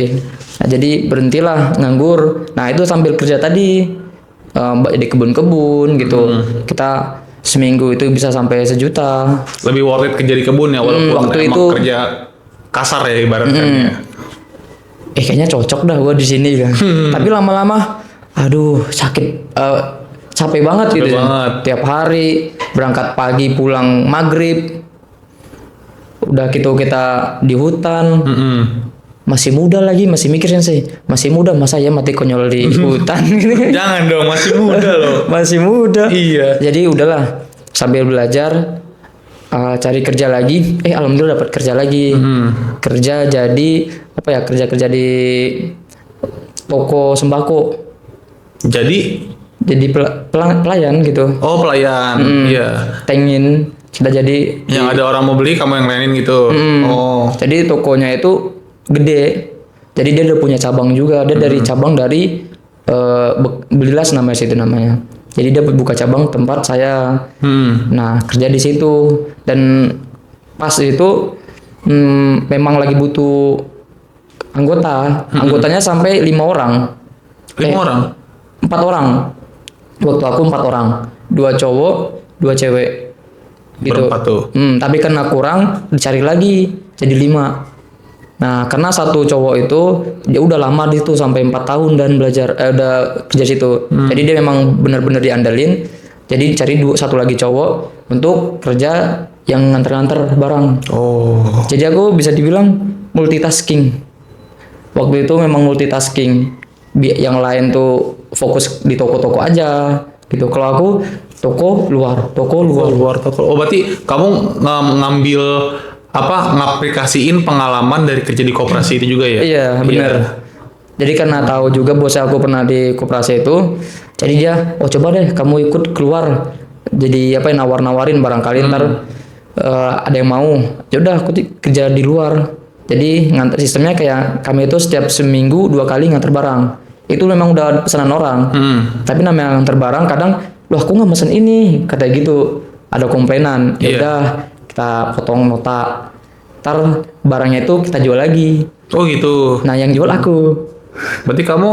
Nah, jadi berhentilah nganggur. Nah, itu sambil kerja tadi di kebun-kebun gitu. Kita seminggu itu bisa sampai 1 juta. Lebih worth it kerja di kebun ya walaupun waktu emang itu kerja kasar ya ibaratnya. Ya. Kayaknya cocok dah gua di sini kan. Tapi lama-lama aduh sakit capek banget Capek gitu ya. banget. Tiap hari berangkat pagi pulang maghrib. Udah gitu kita di hutan. Masih muda lagi, masih mikir sih. Masih muda masa ya mati konyol di hutan gitu. Jangan dong, masih muda loh. Masih muda. Iya. Jadi udahlah. sambil belajar cari kerja lagi. Alhamdulillah dapat kerja lagi. Kerja jadi apa ya? Kerja di toko sembako. Jadi pelayan gitu. Oh, pelayan. Iya. Tengin kita jadi Yang ada orang mau beli kamu yang layanin gitu. Oh. Jadi tokonya itu gede. Jadi dia udah punya cabang juga. Dia dari cabang dari Belilas namanya situ namanya. Jadi dia buka cabang tempat saya. Nah, kerja di situ dan pas itu memang lagi butuh anggota. Anggotanya sampai 5 orang. 5 orang. 4 orang. Waktu aku 4 orang. 2 cowok, 2 cewek. Gitu. Berempat tuh. Tapi karena kurang dicari lagi jadi 5. Nah, karena satu cowok itu dia udah lama di situ sampai 4 tahun dan belajar udah kerja situ. Jadi dia memang benar-benar diandalin. Jadi cari satu lagi cowok untuk kerja yang nganter-nganter barang. Oh. Jadi aku bisa dibilang multitasking. Waktu itu memang multitasking. Yang lain tuh fokus di toko-toko aja gitu. Kalau aku toko luar. Oh, berarti kamu ngambil ngaplikasiin pengalaman dari kerja di koperasi itu juga ya? Iya, benar. Jadi karena tahu juga bos aku pernah di koperasi itu, jadi dia, coba deh kamu ikut keluar. Jadi nawar-nawarin barangkali ntar ada yang mau. Ya udah aku kerja di luar. Jadi sistemnya kayak kami itu setiap seminggu 2 kali nganter barang. Itu memang udah pesanan orang. Tapi namanya nganter barang kadang, loh aku nggak mesen ini, kata gitu. Ada komplainan. Ya udah kita potong nota. Ntar barangnya itu kita jual lagi. Oh gitu. Nah yang jual aku. Berarti kamu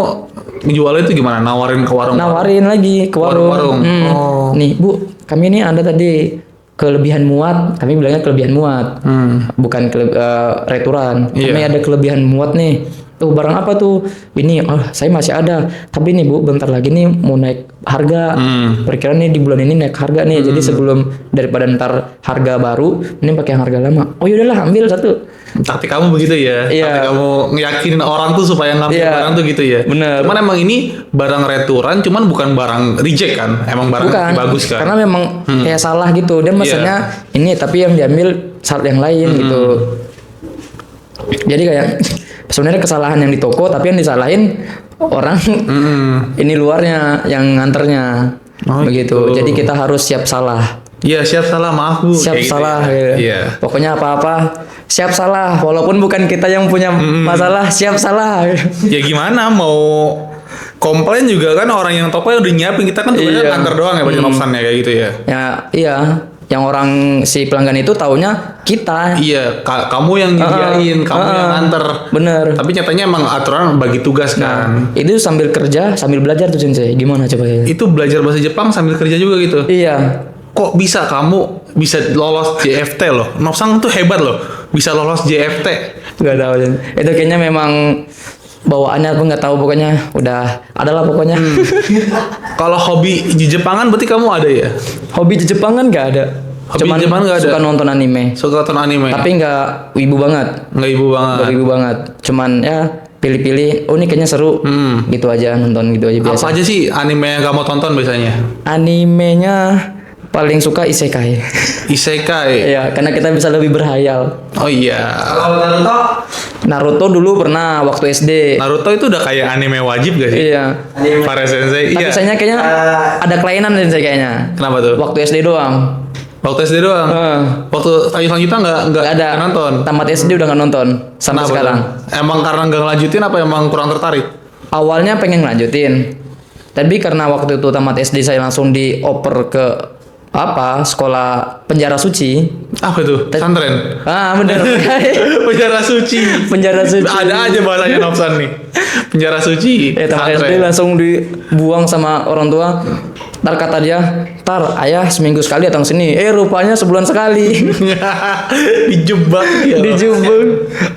jualnya itu gimana? Nawarin ke warung? Nawarin lagi ke warung. Oh. Nih Bu, kami ini ada tadi kelebihan muat. Kami bilangnya kelebihan muat. Bukan returan. Kami ada kelebihan muat nih. Tuh barang apa tuh? Ini saya masih ada. Tapi nih Bu, bentar lagi nih mau naik harga. Perkiraan nih di bulan ini naik harga nih. Jadi sebelum daripada ntar harga baru, ini pakai harga lama. Oh yaudahlah ambil satu. Taktik kamu begitu ya? Iya. Taktik kamu ngeyakinin orang tuh supaya ngambil barang tuh gitu ya? Bener. Cuman emang ini barang returan, cuman bukan barang reject kan? Emang barang bagus kan? Karena memang kayak salah gitu. Dia maksudnya ini tapi yang diambil saat yang lain gitu. Jadi kayak sebenarnya kesalahan yang di toko tapi yang disalahin orang ini luarnya yang nganternya. Begitu. Jadi kita harus siap salah. Iya, siap salah, maaf Bu. Siap kayak salah gitu ya. Iya. Pokoknya apa-apa siap salah walaupun bukan kita yang punya masalah, siap salah. Ya gimana mau komplain juga kan orang yang toko udah nyiapin, kita kan tugasnya nganter doang ya baca nopsannya kayak gitu ya. Ya, iya. Yang orang si pelanggan itu taunya kita. Iya, kamu yang nyediain, kamu yang nganter. Bener. Tapi nyatanya emang aturan bagi tugas kan. Itu sambil kerja, sambil belajar tuh Sensei. Gimana coba ya? Itu belajar bahasa Jepang sambil kerja juga gitu. Iya. Kok bisa kamu bisa lolos JFT loh? Nopsang tuh hebat loh, bisa lolos JFT. Gak tahu. Itu kayaknya memang bawaannya aku nggak tahu, pokoknya udah adalah pokoknya. Kalau hobi di Jepangan berarti kamu ada ya? Hobi di Jepang kan nggak ada. Hobi di Jepang nggak ada. Suka nonton anime. Suka nonton anime. Tapi nggak wibu banget. Nggak ibu banget. Nggak wibu banget. Cuman ya pilih-pilih. Oh ini kayaknya seru. Gitu aja nonton gitu aja biasa. Apa aja sih anime yang kamu tonton biasanya? Animenya paling suka isekai. Isekai. Iya, karena kita bisa lebih berhayal. Oh iya. Kalau Naruto dulu pernah waktu SD. Naruto itu udah kayak anime wajib gak sih? Iya. Para sensei. Tapi Iya. sayangnya kayaknya ada kelainan sensei kayaknya. Kenapa tuh? Waktu SD doang. Waktu SD doang. Waktu tahun selanjutnya nggak ada nonton. Tamat SD udah nggak nonton sampai Kenapa sekarang. tuh? Emang karena nggak ngelanjutin apa emang kurang tertarik? Awalnya pengen lanjutin. Tapi karena waktu itu tamat SD saya langsung dioper ke sekolah penjara suci. Apa itu? Pesantren. Bener. Penjara suci. Penjara suci. Ada aja bahasanya Nopsan nih. Penjara suci. Tamat SD langsung dibuang sama orang tua. Ntar kata dia, ayah seminggu sekali datang sini. Rupanya sebulan sekali. Dijebak ya. Dijebak.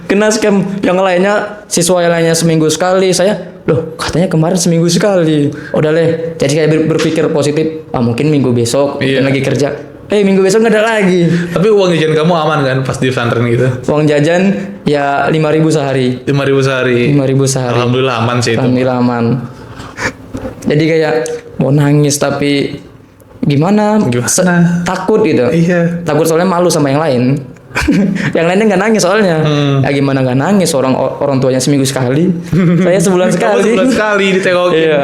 Kena scam. Yang lainnya siswa yang lainnya seminggu sekali. Saya, loh katanya kemarin seminggu sekali. Udah leh. Jadi kayak berpikir positif. Mungkin minggu besok mungkin lagi kerja. Minggu besok nggak ada lagi. Tapi uang jajan kamu aman kan pas di pesantren gitu? Uang jajan ya 5.000 sehari. 5.000 sehari. 5.000 sehari. Alhamdulillah aman sih itu. Alhamdulillah aman. Jadi kayak mau nangis tapi gimana? Gimana? Takut gitu. Iya. Takut soalnya malu sama yang lain. Yang lainnya nggak nangis soalnya. Ya gimana nggak nangis, orang tuanya seminggu sekali. Saya sebulan sekali. Sebulan sekali ditengokin. Iya.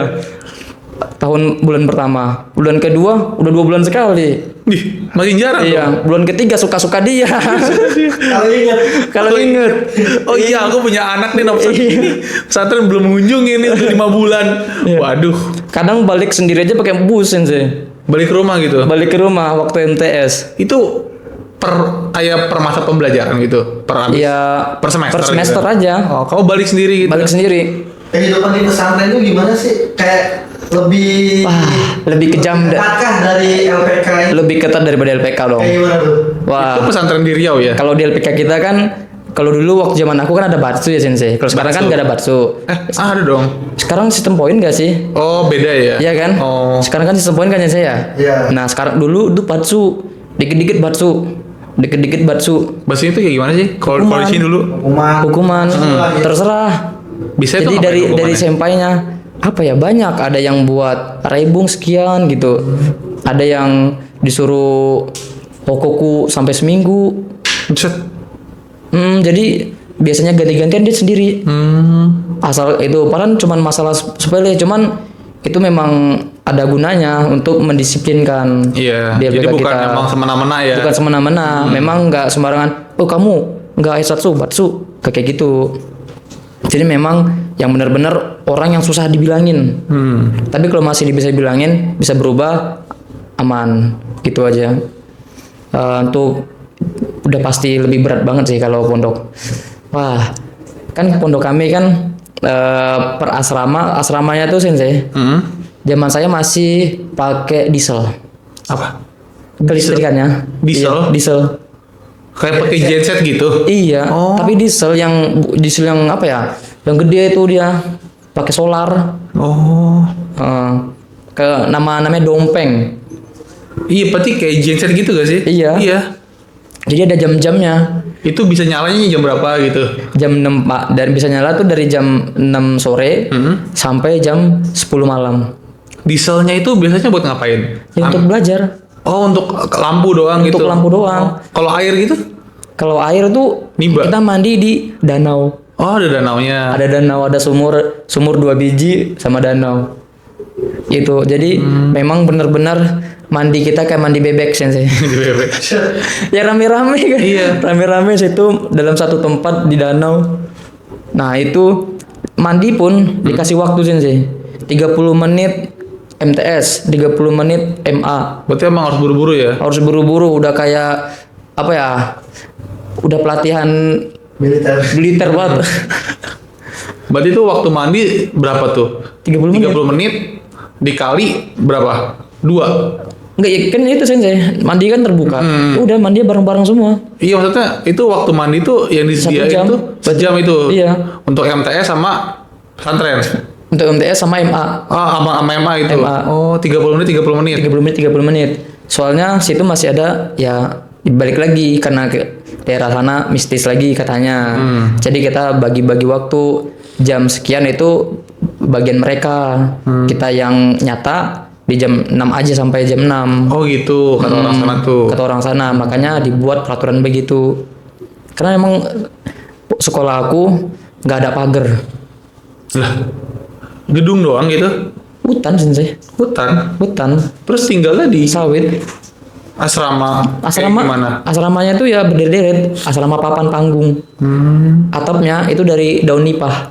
Bulan pertama, bulan kedua udah 2 bulan sekali. Ih, makin jarang dong. Iya, bulan ketiga suka-suka dia. Kalau ingat. Kalau inget. Oh iya, aku punya anak nih pesantren belum mengunjungi nih udah 5 bulan. Iya. Waduh. Kadang balik sendiri aja pakai bus sih. Balik ke rumah gitu. Balik ke rumah waktu MTS. Itu kayak per masa pembelajaran gitu. Iya, per semester. Per semester gitu. aja. Oh, kamu balik sendiri gitu. Balik sendiri. Kehidupan di pesantren itu gimana sih? Kayak lebih Lebih kejam ketat dari LPK ini? lebih ketat daripada LPK dong. Kayak gimana tuh? Wah. Itu pesantren di Riau ya? Kalau di LPK kita kan, kalau dulu waktu zaman aku kan ada batsu ya sensei. Kalau sekarang kan Batsu. nggak ada batsu. Ada dong. Sekarang sistem poin gak sih? Oh, beda ya? Iya kan? Oh. Sekarang kan sistem poin kan ya saya. Iya. Nah sekarang dulu itu batsu, dikit-dikit batsu, dikit-dikit batsu. Bahasa itu kayak gimana sih? Kalau Hukuman. di sini dulu Hukuman terserah. bisa itu Jadi ngapain dari hukumannya? sempainya apa ya, banyak, ada yang buat rebung sekian gitu, ada yang disuruh hokoku sampai seminggu. Buset. Jadi biasanya ganti-gantian dia sendiri. Asal itu padahal cuman masalah sepele, cuman itu memang ada gunanya untuk mendisiplinkan. Iya. di Jadi LPK bukan kita. emang semena-mena ya? Bukan semena-mena, memang nggak sembarangan. Oh kamu nggak esatsu batsu kayak gitu. Jadi memang yang benar-benar orang yang susah dibilangin. Tapi kalau masih bisa bilangin, bisa berubah, aman gitu aja. Untuk udah pasti lebih berat banget sih kalau pondok. Wah, kan pondok kami kan per asramanya tuh sensei. Zaman saya masih pakai diesel. Apa? Kelistrikannya. Diesel? Iya, diesel. Kayak pakai genset gitu? Iya, Oh. tapi diesel yang apa ya? Yang gede itu dia pakai solar. Oh. Namanya dompeng. Iya, berarti kayak genset gitu gak sih? Iya. Iya. Jadi ada jam-jamnya. Itu bisa nyalanya jam berapa gitu? Jam 6 Pak, dan bisa nyala tuh dari jam 6 sore sampai jam 10 malam. Dieselnya itu biasanya buat ngapain? Ya, untuk belajar. Oh, untuk lampu doang gitu? Untuk lampu doang. Kalau air gitu? Kalau air tuh Nimba. kita mandi di danau. Oh, ada danaunya. Ada danau, ada sumur 2 biji sama danau. Itu. Jadi memang benar-benar mandi kita kayak mandi bebek sensei. Di bebek. Ya rame-rame kan. Iya. Rame-rame situ dalam satu tempat di danau. Nah, itu mandi pun dikasih waktu sensei. 30 menit MTS, 30 menit MA. Berarti emang harus buru-buru ya? Harus buru-buru, udah kayak apa ya? Udah pelatihan militer banget. Berarti itu waktu mandi berapa tuh? 30 menit. 30 menit dikali berapa? 2. Enggak ya kan itu sensei. Mandi kan terbuka. Udah mandi bareng-bareng semua. Iya, maksudnya itu waktu mandi tuh yang disediain 1 jam. tuh sejam itu. Iya. Untuk MTS sama pesantren. Untuk MTS sama MA. Sama MA itu. MA. Oh, 30 menit 30 menit. 30 menit. Soalnya situ masih ada ya, balik lagi karena ke daerah sana mistis lagi katanya. Jadi kita bagi-bagi waktu, jam sekian itu bagian mereka. Kita yang nyata di jam 6 aja sampai jam 6. Oh gitu, kata orang sana tuh. Kata orang sana, makanya dibuat peraturan begitu. Karena emang sekolah aku nggak ada pagar. Lah, gedung doang gitu? Hutan sensei. Hutan? Hutan. Terus tinggalnya di Sawit. asrama? Kayak gimana? Asramanya tuh ya berderet-deret, asrama papan panggung. Atapnya itu dari daun nipah.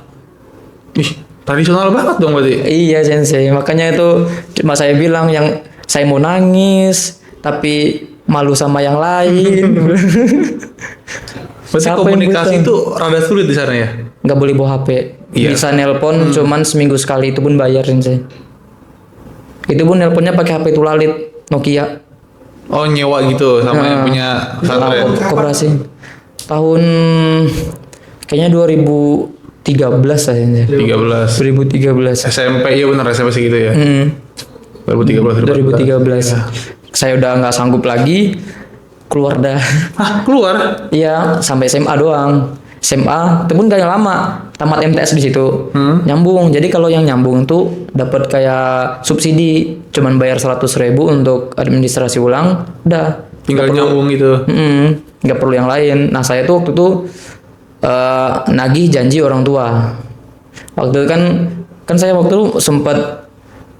Ih, tradisional banget dong berarti. Iya sensei, makanya itu cuma saya bilang yang saya mau nangis tapi malu sama yang lain. Berarti Siapa yang komunikasi buta? itu rada sulit di sana ya? Nggak boleh bawa HP. Iya. Bisa nelpon cuman seminggu sekali, itu pun bayar sensei. Itu pun nelponnya pakai HP tulalit Nokia. Oh, nyewa gitu sama yang punya pesantren. Koperasi. Tahun kayaknya 2013 lah sensei. 13. 2013. SMP, iya benar SMP segitu ya. 2013. 2013. Saya udah nggak sanggup lagi, keluar dah. Hah, keluar? Iya, sampai SMA doang. SMA itu pun gak lama, tamat MTS di situ. Nyambung. Jadi kalau yang nyambung tuh dapat kayak subsidi cuman bayar 100.000 untuk administrasi ulang, udah. Tinggal nyambung gitu. Nggak perlu yang lain. Nah saya tuh waktu itu nagih janji orang tua. Waktu itu kan saya waktu itu sempat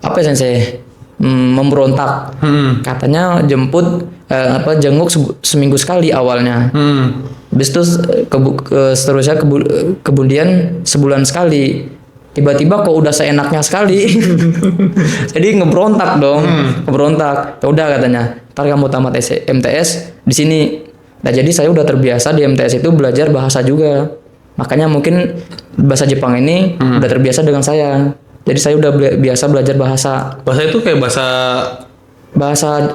apa ya sensei memberontak. Katanya jemput jenguk seminggu sekali awalnya. Habis itu seterusnya kemudian sebulan sekali. Tiba-tiba kok udah seenaknya sekali. Jadi ngebrontak dong. Ngebrontak. Ya udah katanya, ntar kamu tamat MTS di sini. Nah jadi saya udah terbiasa di MTS itu belajar bahasa juga. Makanya mungkin bahasa Jepang ini udah terbiasa dengan saya. Jadi saya udah biasa belajar bahasa. Bahasa itu kayak bahasa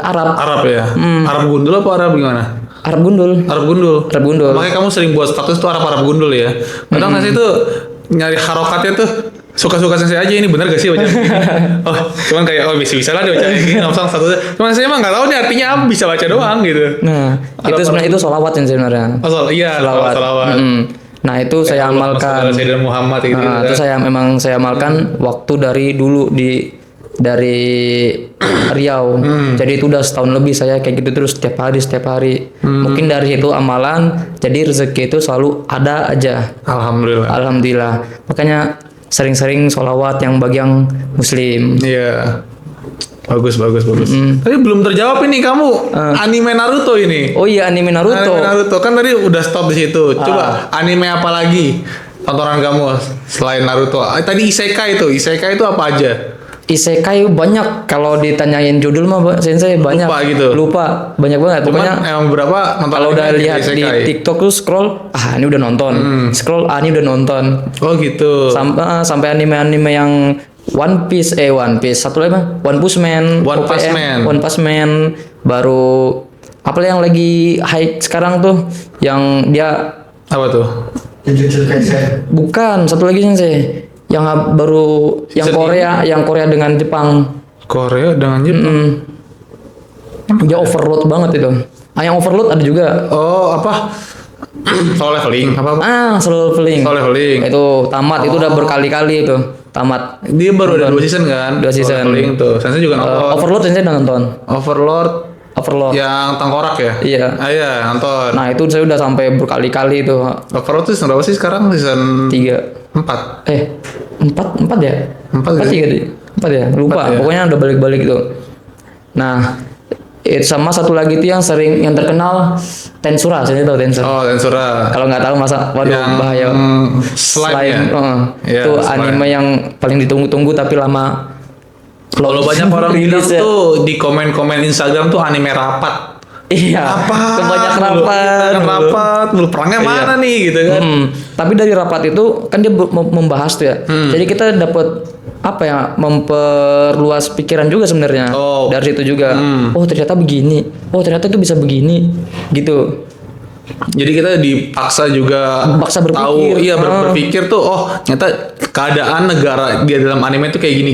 Arab. Arab ya? Arab gundul apa Arab gimana? Arab gundul. Arab gundul. Arab gundul. Makanya kamu sering buat status tuh Arab gundul ya. Kadang saya itu nyari harokatnya tuh suka-suka saya aja, ini benar gak sih baca begini? Oh, cuman kayak bisa lah dia baca gini, langsung statusnya. Cuman saya emang nggak tahu nih artinya apa, bisa baca doang gitu. Nah, itu sebenarnya itu sholawat yang sebenarnya. Oh, iya, sholawat. Nah, itu saya amalkan. Sayyidina Muhammad gitu. Itu saya amalkan waktu dari dulu dari Riau. Jadi itu udah setahun lebih saya kayak gitu terus setiap hari. Mungkin dari itu amalan, jadi rezeki itu selalu ada aja. Alhamdulillah. Makanya sering-sering sholawat yang bagi yang muslim. Iya. Bagus. Tapi belum terjawab ini kamu anime Naruto ini. Oh iya, anime Naruto. Kan tadi udah stop di situ. Coba anime apa lagi tontonan kamu selain Naruto? Tadi Isekai itu apa aja? Isekai banyak, kalau ditanyain judul mah sensei banyak. Lupa banyak banget. Pokoknya emang berapa kalau udah lihat di TikTok tuh scroll, ini udah nonton. Scroll, ini udah nonton. Oh gitu. Sampai anime-anime yang One Piece. Satu lagi mah One Punch Man. Baru apa yang lagi hype sekarang tuh yang dia apa tuh? Jujutsu Kaisen. Bukan, satu lagi sensei. Yang baru yang Korea dengan Jepang. Dia overload banget itu. Yang overload ada juga. Oh, apa? Solo leveling apa? Solo leveling. Itu tamat, itu udah berkali-kali itu. Tamat. Dia baru ada 2 season kan? 2 season. Solo leveling tuh. Saya juga nonton. Overload saya udah nonton. Overlord yang tengkorak ya? Iya. Iya, nonton. Nah, itu saya udah sampai berkali-kali itu. Overlord tuh season berapa sih sekarang? Season 3. 4 ya? 4 ya? Lupa. Ya? Pokoknya udah balik-balik itu. Nah, sama satu lagi itu yang terkenal Tensura. Saya tahu Tensura. Oh, Tensura. Kalau nggak tahu masa yang bahaya. Slime. Itu anime yang paling ditunggu-tunggu tapi lama. Kalau banyak orang bilang tuh di komen-komen Instagram tuh anime rapat. Iya. Kebanyakan rapat. Perangnya mana nih gitu kan? Tapi dari rapat itu kan dia membahas tuh ya. Jadi kita dapat memperluas pikiran juga sebenarnya. Dari situ juga. Oh ternyata begini. Oh ternyata itu bisa begini. Gitu. Jadi kita dipaksa juga berpikir. Tahu, berpikir tuh, ternyata keadaan negara dia dalam anime tuh kayak gini.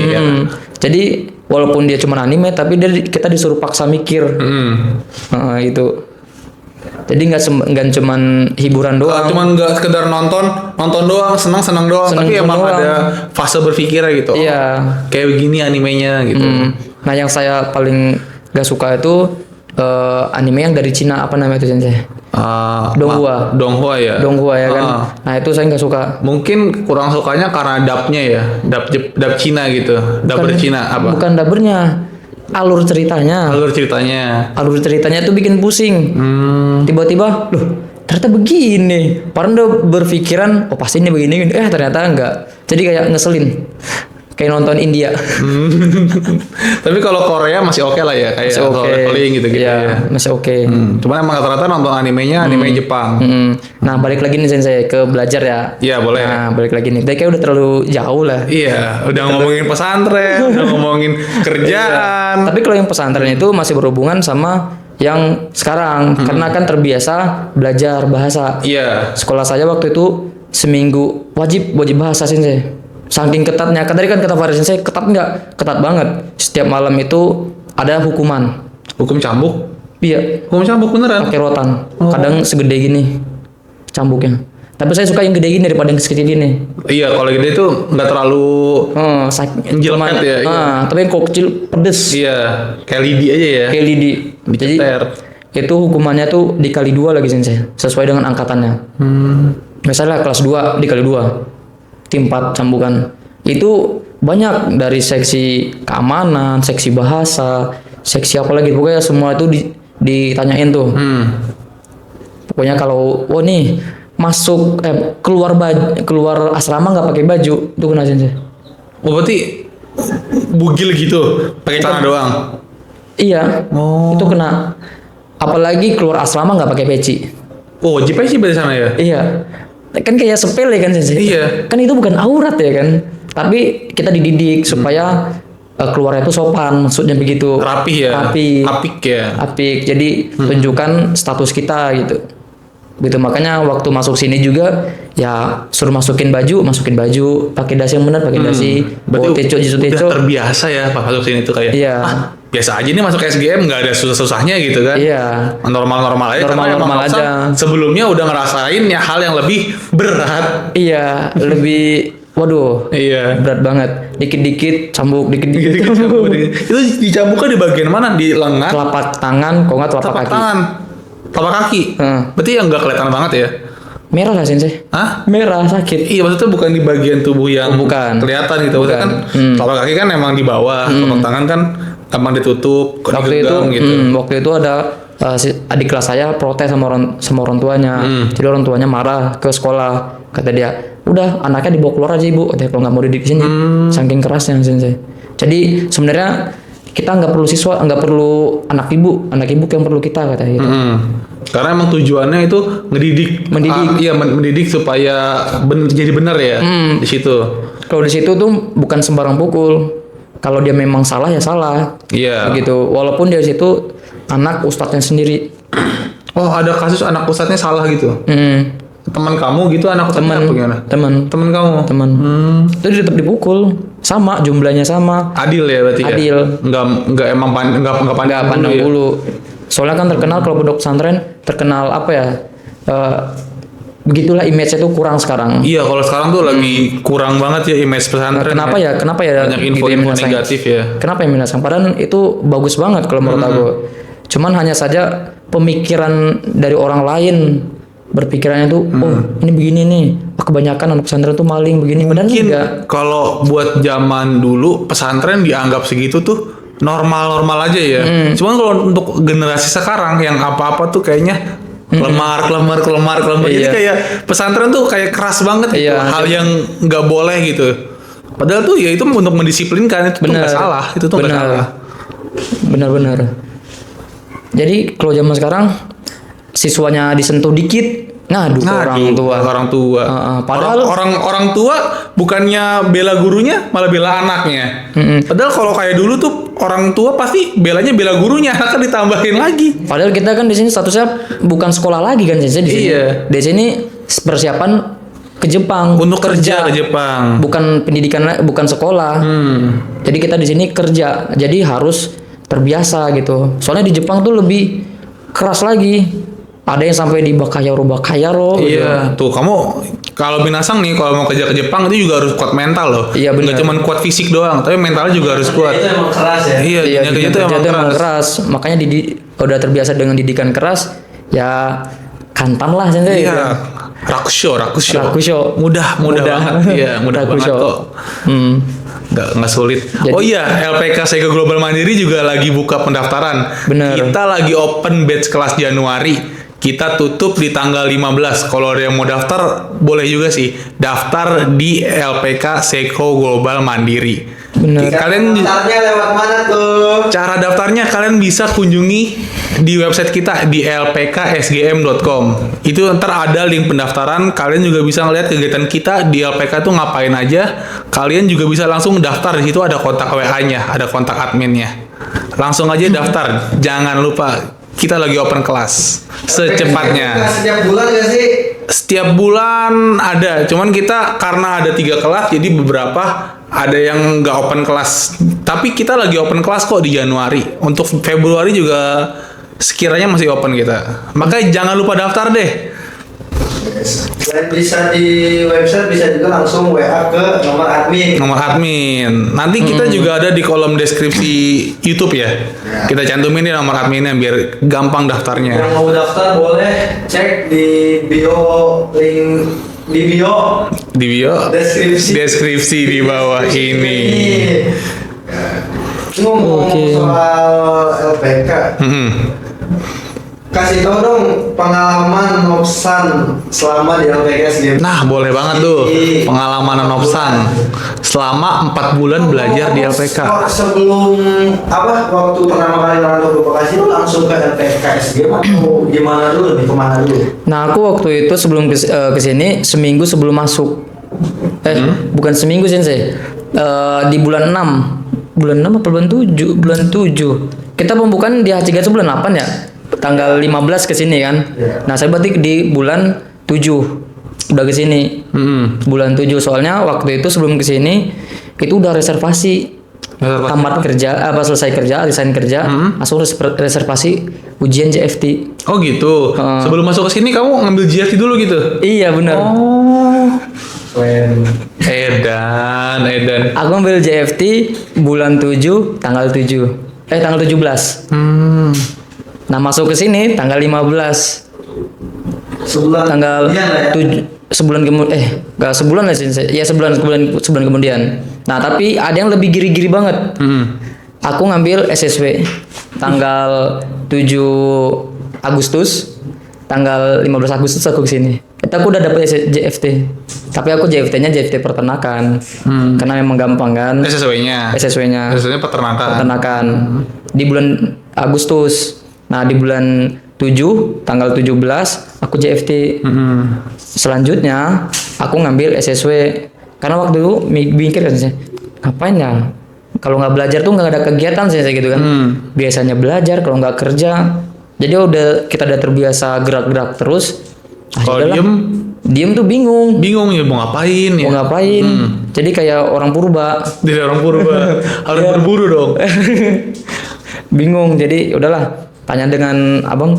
Ya. Jadi walaupun dia cuma anime, tapi kita disuruh paksa mikir. Gitu. Jadi nggak cuman hiburan doang. Cuman nggak sekedar nonton doang, senang doang. Tapi emang ada fase berpikir gitu. Iya. Kayak begini animenya gitu. Nah yang saya paling nggak suka itu anime yang dari Cina, apa namanya itu sensei? Donghua ya kan. Nah itu saya nggak suka. Mungkin kurang sukanya karena dubnya ya, dub Cina gitu, dubber Cina apa? Bukan dubbernya, alur ceritanya tuh bikin pusing. Tiba-tiba loh ternyata begini. Padahal udah berpikiran pasti ini begini. Ternyata enggak. Jadi kayak ngeselin. Kayak nonton India. Tapi kalau Korea masih oke lah ya, kayak solo leveling gitu ya. Masih oke. Cuman emang rata-rata nonton animenya anime Jepang. Nah, balik lagi nih sensei ke belajar ya. Iya, boleh. Nah, balik lagi nih. Kayak udah terlalu jauh lah. Iya, udah ngomongin pesantren, udah ngomongin kerjaan. Tapi kalau yang pesantren itu masih berhubungan sama yang sekarang karena kan terbiasa belajar bahasa. Iya. Sekolah saya waktu itu seminggu wajib bahasa sensei. Saking ketatnya, tadi kan kata Faris saya ketat nggak? Ketat banget. Setiap malam itu ada hukuman. Hukum cambuk? Iya. Hukum cambuk beneran? Pakai rotan. Kadang segede gini cambuknya. Tapi saya suka yang gede gini daripada yang kecil gini. Iya, kalau gede itu nggak terlalu Cuman, ya. Iya. Tapi yang kok kecil pedes. Iya, kayak lidi aja ya. Kayak lidi. Jadi Diceter. itu hukumannya tuh dikali 2 lagi sensei, sesuai dengan angkatannya. Misalnya kelas 2 dikali 2, tim 4 cambukan. Itu banyak dari seksi keamanan, seksi bahasa, seksi apa lagi, pokoknya semua itu ditanyain tuh. Pokoknya kalau nih masuk keluar asrama nggak pakai baju itu kena sensei. Oh, berarti bugil gitu, pakai celana doang. Iya. Itu kena. Apalagi keluar asrama nggak pakai peci. Oh, wajib sih berarti sana ya? Iya. Kan kayak sepele kan sensei. Iya. Kan itu bukan aurat ya kan. Tapi kita dididik supaya keluarnya itu sopan, maksudnya begitu. Rapih ya. Apik ya. Apik. Jadi tunjukkan status kita gitu. Gitu, makanya waktu masuk sini juga ya suruh masukin baju, pakai dasi yang benar, pakai dasi. Berarti teco. udah terbiasa ya pas masuk sini tuh kayak. Iya. Biasa aja nih masuk SGM, nggak ada susah-susahnya gitu kan. Iya. Normal-normal aja. Normal-normal aja. Sebelumnya udah ngerasain ya hal yang lebih berat. Iya, lebih waduh. Iya. Berat banget. Dikit-dikit cambuk, dikit-dikit Dicambuk. Itu dicambuknya di bagian mana? Di lengan? telapak tangan, kok nggak telapak kaki. Tangan. Telapak kaki. Berarti yang nggak kelihatan banget ya? Merah lah sensei. Hah? Merah sakit. Iya, maksudnya bukan di bagian tubuh yang bukan. kelihatan gitu. Maksudnya kan telapak kaki kan emang di bawah, telapak tangan kan gampang ditutup, Waktu itu, digenggam gitu. waktu itu ada adik kelas saya protes sama orang tuanya. Jadi orang tuanya marah ke sekolah. Kata dia, udah anaknya dibawa keluar aja ibu. Katanya kalau nggak mau didik di sini. Saking kerasnya sensei. Jadi sebenarnya kita nggak perlu siswa, nggak perlu anak ibu yang perlu kita kata gitu. Karena emang tujuannya itu mendidik supaya jadi benar ya di situ. Kalau di situ tuh bukan sembarang pukul. Kalau dia memang salah ya salah. Iya. Gitu. Walaupun dia situ anak ustadznya sendiri. Oh, ada kasus anak ustadznya salah gitu. Teman kamu gitu anak ustadznya apa gimana? Teman kamu. Itu tetap dipukul. Sama, jumlahnya sama. Adil ya berarti ya. Adil. Enggak pandang bulu. Soalnya kan terkenal kalau pondok pesantren terkenal apa ya? Begitulah image-nya tuh kurang sekarang. Iya, kalau sekarang tuh lagi kurang banget ya image pesantren. Kenapa ya? Banyak info-info negatif ya. Kenapa yang minasang? Padahal itu bagus banget kalau menurut aku. Cuman hanya saja pemikiran dari orang lain berpikirannya tuh, oh ini begini nih, kebanyakan anak pesantren tuh maling begini. Mungkin kalau buat zaman dulu pesantren dianggap segitu tuh normal-normal aja ya. Cuman kalau untuk generasi sekarang yang apa-apa tuh kayaknya kelemar. Jadi kayak pesantren tuh kayak keras banget gitu. Hal yang nggak boleh gitu. Padahal tuh ya itu untuk mendisiplinkan, itu tuh nggak salah. Itu tuh nggak salah. Benar. Jadi kalau zaman sekarang siswanya disentuh dikit ngadu ke orang tua. Padahal orang tua bukannya bela gurunya, malah bela anaknya. Padahal kalau kayak dulu tuh orang tua pasti bela gurunya, anaknya ditambahin lagi. Padahal kita kan di sini statusnya bukan sekolah lagi kan, jadi di sini. Iya. Di sini persiapan ke Jepang untuk kerja ke Jepang. Bukan pendidikan, bukan sekolah. Jadi kita di sini kerja. Jadi harus terbiasa gitu. Soalnya di Jepang tuh lebih keras lagi. Ada yang sampai di bakayaro. Iya, tuh kamu kalau binasang nih kalau mau kerja ke Jepang itu juga harus kuat mental loh. Iya benar. Nggak cuma kuat fisik doang, tapi mentalnya juga harus kuat. Itu emang keras ya. Iya, kerja itu emang keras. Makanya udah terbiasa dengan didikan keras, ya kantan lah sensei. Iya. Rakusho. Mudah banget. Iya, mudah banget kok. Nggak sulit. Oh iya, LPK Sega Global Mandiri juga lagi buka pendaftaran. Bener. Kita lagi open batch kelas Januari. Kita tutup di tanggal 15. Kalau ada yang mau daftar, boleh juga sih. Daftar di LPK Seko Global Mandiri. Bener. Kalian daftarnya lewat mana tuh? Cara daftarnya kalian bisa kunjungi di website kita di lpksgm.com. Itu ntar ada link pendaftaran. Kalian juga bisa ngeliat kegiatan kita di LPK tuh ngapain aja. Kalian juga bisa langsung daftar. Di situ ada kontak WA-nya, ada kontak adminnya. Langsung aja daftar. Jangan lupa. Kita lagi open kelas secepatnya. Setiap bulan gak sih? Setiap bulan ada, cuman kita karena ada 3 kelas, jadi beberapa ada yang nggak open kelas. Tapi kita lagi open kelas kok di Januari. Untuk Februari juga sekiranya masih open kita. Makanya jangan lupa daftar deh. Selain bisa di website, bisa juga langsung WA ke nomor admin. Nomor admin. Nanti kita juga ada di kolom deskripsi YouTube ya. Kita cantumin di nomor adminnya biar gampang daftarnya. Yang mau daftar boleh cek di link di bio deskripsi di bawah ini. Ngomong soal LPK. Kasih tau dong pengalaman Nopsan selama di LPK SGM. Nah, boleh banget tuh pengalaman Nopsan selama 4 bulan belajar di LPK. Sebelum waktu pertama kali rantau ke Bekasi lu langsung ke LPK SGM atau gimana dulu nih, kemana dulu? Nah, aku waktu itu sebelum kesini seminggu sebelum masuk. Bukan seminggu sih, di bulan 6. Bulan 6 apa bulan 7? Bulan 7. Kita pembukaan di H3 bulan 8 ya. Tanggal 15 ke sini kan. Nah, saya berarti di bulan 7 udah ke sini. Bulan 7 soalnya waktu itu sebelum ke sini itu udah reservasi. Tamat kerja, selesai kerja, resign kerja, langsung reservasi ujian JFT. Oh gitu. Sebelum masuk ke sini kamu ngambil JFT dulu gitu? Iya, benar. Oh. Edan. Aku ngambil JFT bulan 7 tanggal 17. Nah, masuk ke sini tanggal 15. Sebulan Tanggal ya? 7 sebulan kemudian enggak sebulan lah sih. Ya sebulan kemudian. Nah, tapi ada yang lebih giri-giri banget. Aku ngambil SSW tanggal 7 Agustus, tanggal 15 Agustus aku kesini. Itu aku udah dapet JFT. Tapi aku JFT-nya JFT peternakan. Karena memang gampang kan. SSW-nya peternakan. Di bulan Agustus. Nah, di bulan 7 tanggal 17 aku JFT. Selanjutnya aku ngambil SSW karena waktu itu mikir kan sih, ngapain ya kalau nggak belajar tuh nggak ada kegiatan sih gitu kan. Biasanya belajar kalau nggak kerja, jadi kita udah terbiasa gerak-gerak terus. Kalau diem tuh bingung ya mau ngapain ya. Jadi kayak orang purba. Harus berburu dong. Bingung, jadi udahlah tanya dengan abang,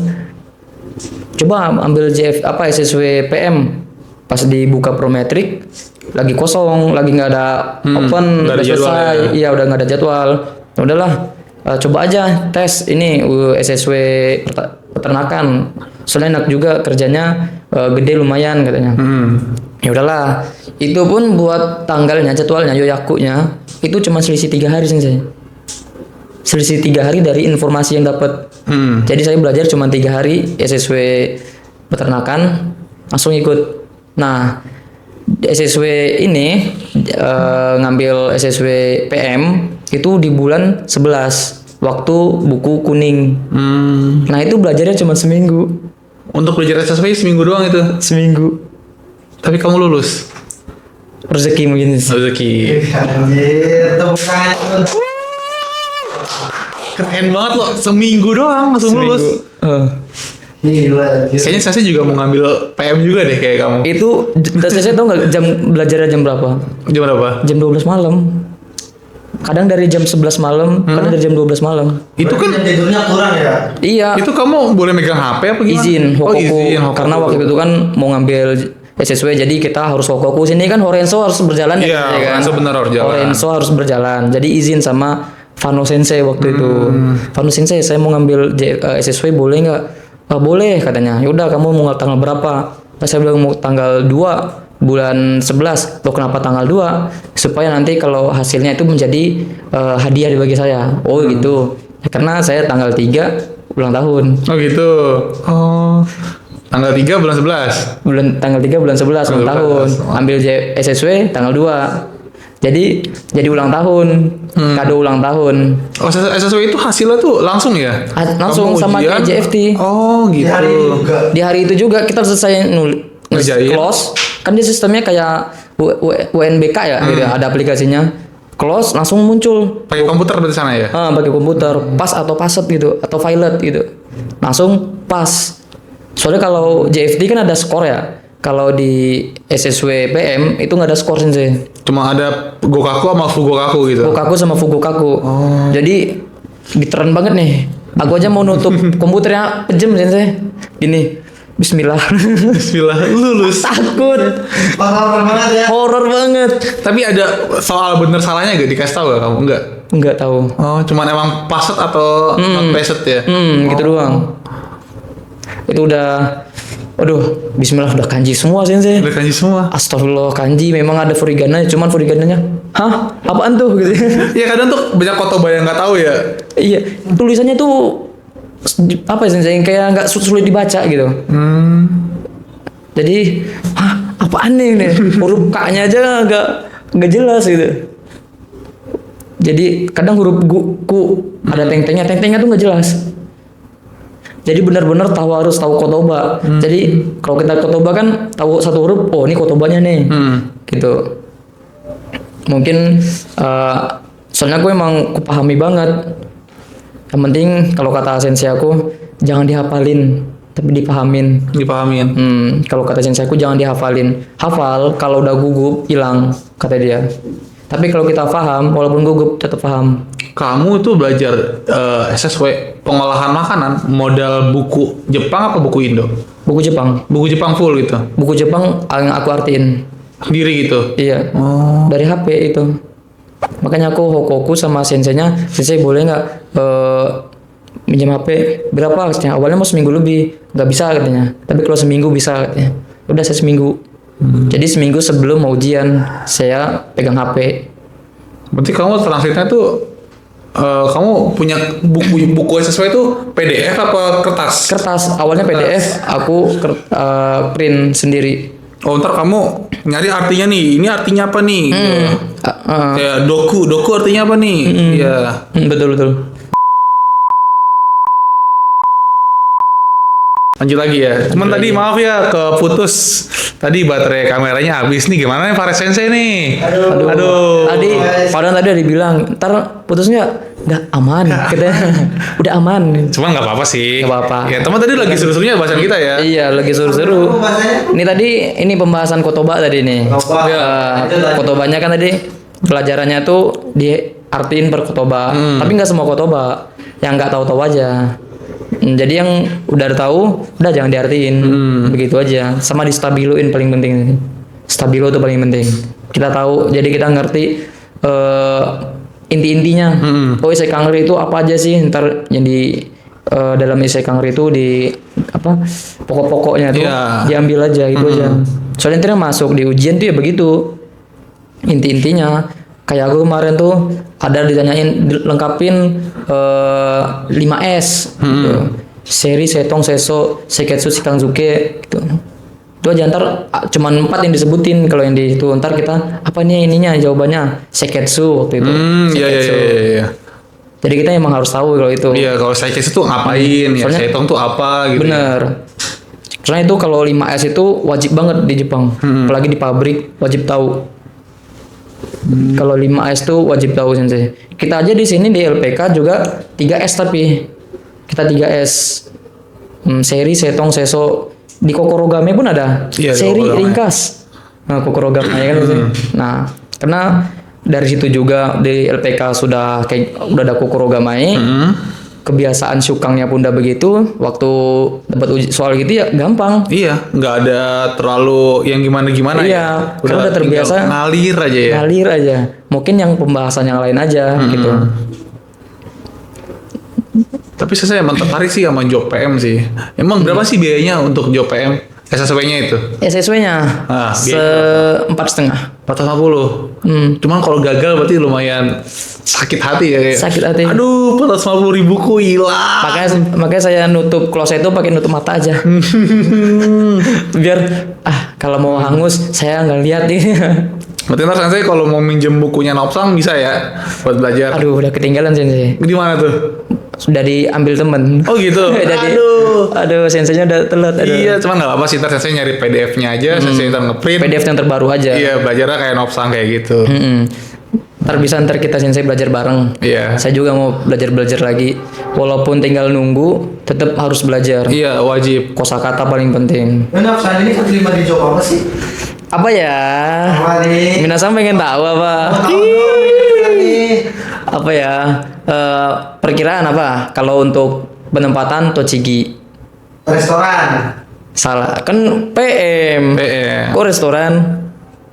coba ambil SSW PM. Pas dibuka Prometrik lagi kosong, lagi nggak ada open, udah selesai. Iya, udah nggak ada jadwal. Udahlah, coba aja tes ini SSW peternakan. Soalnya enak juga kerjanya, gede lumayan katanya. Ya udahlah, itu pun buat tanggalnya, jadwalnya, yoyakunya itu cuma selisih 3 hari sih saya. Selisih 3 hari dari informasi yang dapat. Jadi saya belajar cuma 3 hari SSW peternakan, langsung ikut. Nah, SSW ini ngambil SSW PM itu di bulan 11 waktu buku kuning. Nah, itu belajarnya cuma seminggu. Untuk belajar SSW seminggu doang itu? Seminggu. Tapi kamu lulus? Rezeki mungkin sih. Rezeki. Anjir, temukan. Keren banget loh, seminggu doang langsung lulus. Gila. Kayaknya saya juga mau ngambil PM juga deh kayak kamu. Itu saya tahu nggak jam belajarnya jam berapa? Jam berapa? Jam 12 malam. Kadang dari jam 11 malam, kadang dari jam 12 malam. Itu kan tidurnya kurang ya? Iya. Itu kamu boleh megang HP apa gimana? Izin Hokoku. Izin Hokoku. Karena waktu itu kan mau ngambil SSW, jadi kita harus Hokoku. Sini kan Horenso harus berjalan ya kan? Horenso benar harus jalan. Horenso harus berjalan. Jadi izin sama Fano Sensei waktu itu. Fano Sensei, saya mau ngambil SSW boleh nggak? Boleh katanya. Yaudah, kamu mau tanggal berapa? Saya bilang mau tanggal 2 bulan 11. Loh, kenapa tanggal 2? Supaya nanti kalau hasilnya itu menjadi hadiah bagi saya. Oh gitu. Ya, karena saya tanggal 3 ulang tahun. Oh gitu. Oh. Tanggal 3 bulan 11. Tanggal 3 bulan 11 ulang tahun. Ambil SSW tanggal 2. Jadi ulang tahun, kado ulang tahun. Oh, SSW itu hasilnya tuh langsung ya? Langsung sama kayak JFT. Oh gitu. Di hari itu juga kita selesai close. Kan dia sistemnya kayak UNBK ya, gitu. Ada aplikasinya. Close langsung muncul. Pakai komputer berarti sana ya? Pakai komputer, pas atau paset gitu, atau violet gitu. Langsung pas. Soalnya kalau JFT kan ada skor ya. Kalau di SSW PM itu nggak ada skor sih. Cuma ada Gokaku sama Fugokaku gitu. Gokaku sama Fugokaku. Oh. Jadi giteran banget nih. Aku aja mau nutup komputernya pejam sih. Gini. Bismillah. Bismillah, lulus. Takut. Horor banget ya. Horor banget. Tapi ada soal bener salahnya gak dikasih tahu gak kamu? Enggak. Enggak tahu. Oh, cuman emang paset atau not paset ya? Gitu doang. Itu udah, aduh, Bismillah udah kanji semua sensei. Udah kanji semua. Astagfirullah, kanji memang ada furigananya, cuman furigananya, hah, apaan tuh gitu. Ya kadang tuh banyak kotoba yang nggak tahu ya. Iya, tulisannya tuh apa ya sensei, kayak nggak sulit dibaca gitu. Jadi, hah, apaan nih? Huruf K-nya aja nggak jelas gitu. Jadi kadang huruf ku ada teng-tengnya tuh nggak jelas. Jadi benar-benar harus tahu kotoba. Jadi kalau kita kotoba kan tahu satu huruf, oh ini kotobanya nih, gitu. Mungkin soalnya aku emang kupahami banget. Yang penting kalau kata sensei aku jangan dihafalin, tapi dipahamin. Dipahamin. Kalau kata sensei aku jangan dihafalin. Hafal kalau udah gugup hilang kata dia. Tapi kalau kita paham, walaupun gugup tetap paham. Kamu tuh belajar SSW pengolahan makanan modal buku Jepang apa buku Indo? Buku Jepang. Buku Jepang full gitu. Buku Jepang yang aku artiin. Sendiri gitu. Iya. Oh. Dari HP itu. Makanya aku hokoku sama senseinya, sensei boleh nggak minjem HP berapa? Katanya. Awalnya mau seminggu lebih, nggak bisa katanya. Tapi kalau seminggu bisa katanya. Udah saya seminggu. Jadi seminggu sebelum mau ujian saya pegang HP. Berarti kamu translate-nya tuh kamu punya buku SSW itu PDF apa kertas? Kertas. Awalnya PDF, aku print sendiri. Oh, ntar kamu nyari artinya nih. Ini artinya apa nih? Kayak doku artinya apa nih? Iya. Betul. Lanjut lagi ya. Cuman tadi maaf ya keputus. Tadi baterai kameranya habis nih. Gimana nih Fares Sensei nih? Aduh. Padahal tadi ada bilang, ntar putus nggak aman, katanya. Udah aman. Cuman nggak apa-apa sih. Nggak apa-apa. Ya teman tadi lagi seru-serunya bahasan kita ya. Iya, lagi seru-seru. Ini tadi pembahasan kotoba tadi nih. Kotobanya kan tadi pelajarannya tuh diartiin per kotoba. Tapi nggak semua kotoba. Yang nggak tahu-tahu aja. Jadi yang udah tahu, udah jangan diartiin. Begitu aja. Sama distabiluin paling penting. Stabilo itu paling penting. Kita tahu, jadi kita ngerti inti-intinya. Oh, isekai itu apa aja sih? Ntar yang di dalam isekai itu di apa? Pokok-pokoknya tuh diambil aja gitu aja. Soalnya nanti masuk di ujian tuh ya begitu. Inti-intinya. Kayak aku kemarin tuh ada ditanyain lengkapin 5S gitu. Seri, Setong, Seso, Seketsu, Shikanzuke gitu. Itu aja ntar cuman 4 yang disebutin. Kalau yang di itu ntar kita apa nih ininya jawabannya Seketsu waktu itu. Iya. Jadi kita emang harus tahu kalau itu. Iya, kalau Seketsu tuh ngapain ya, Setong tuh apa gitu. Bener. Soalnya itu kalau 5S itu wajib banget di Jepang. Apalagi di pabrik wajib tahu. Kalau 5S tuh wajib tahu sensei. Kita aja di sini di LPK juga 3S tapi kita 3S. Seri, Setong, Seso, di Kokorogame pun ada. Iya, Seri ringkas. Nah, Kokorogame kan Nah, karena dari situ juga di LPK udah ada Kokorogame. Kebiasaan Syukangnya pun udah begitu. Waktu dapat soal gitu ya gampang. Iya, nggak ada terlalu yang gimana-gimana ya. Udah terbiasa ngalir aja ya. Ngalir aja. Mungkin yang pembahasan yang lain aja gitu. Tapi saya emang tertarik sih sama job PM sih. Emang berapa sih biayanya untuk job PM? SSW-nya itu? SSW-nya 4,5. 450. Cuman kalau gagal berarti lumayan sakit hati ya kayak. Sakit hati. Aduh, 450.000 ku hilang. Makanya saya nutup close itu pakai nutup mata aja. Biar kalau mau hangus saya nggak lihat nih. Berarti ntar Sensei kalau mau minjem bukunya Nopsang bisa ya buat belajar. Aduh, udah ketinggalan Sensei. Di mana tuh? Sudah diambil temen. Oh gitu. Aduh, senseinya udah telat. Iya, cuman nggak apa sih, ntar Sensei nyari PDF-nya aja, Sensei ntar ngeprint. PDF yang terbaru aja. Iya, belajarnya kayak Nopsang kayak gitu. Ntar kita sensei belajar bareng. Iya. Saya juga mau belajar lagi. Walaupun tinggal nunggu, tetap harus belajar. Iya, wajib. Kosakata paling penting. Nopsang ini keterima di job apa sih? Apa ya? Apa nih? Minasang pengen tahu apa? Apa ya? Perkiraan Perkiraan apa? Kalau untuk penempatan Tochigi. restoran. Salah, kan PM. PM. Kok restoran?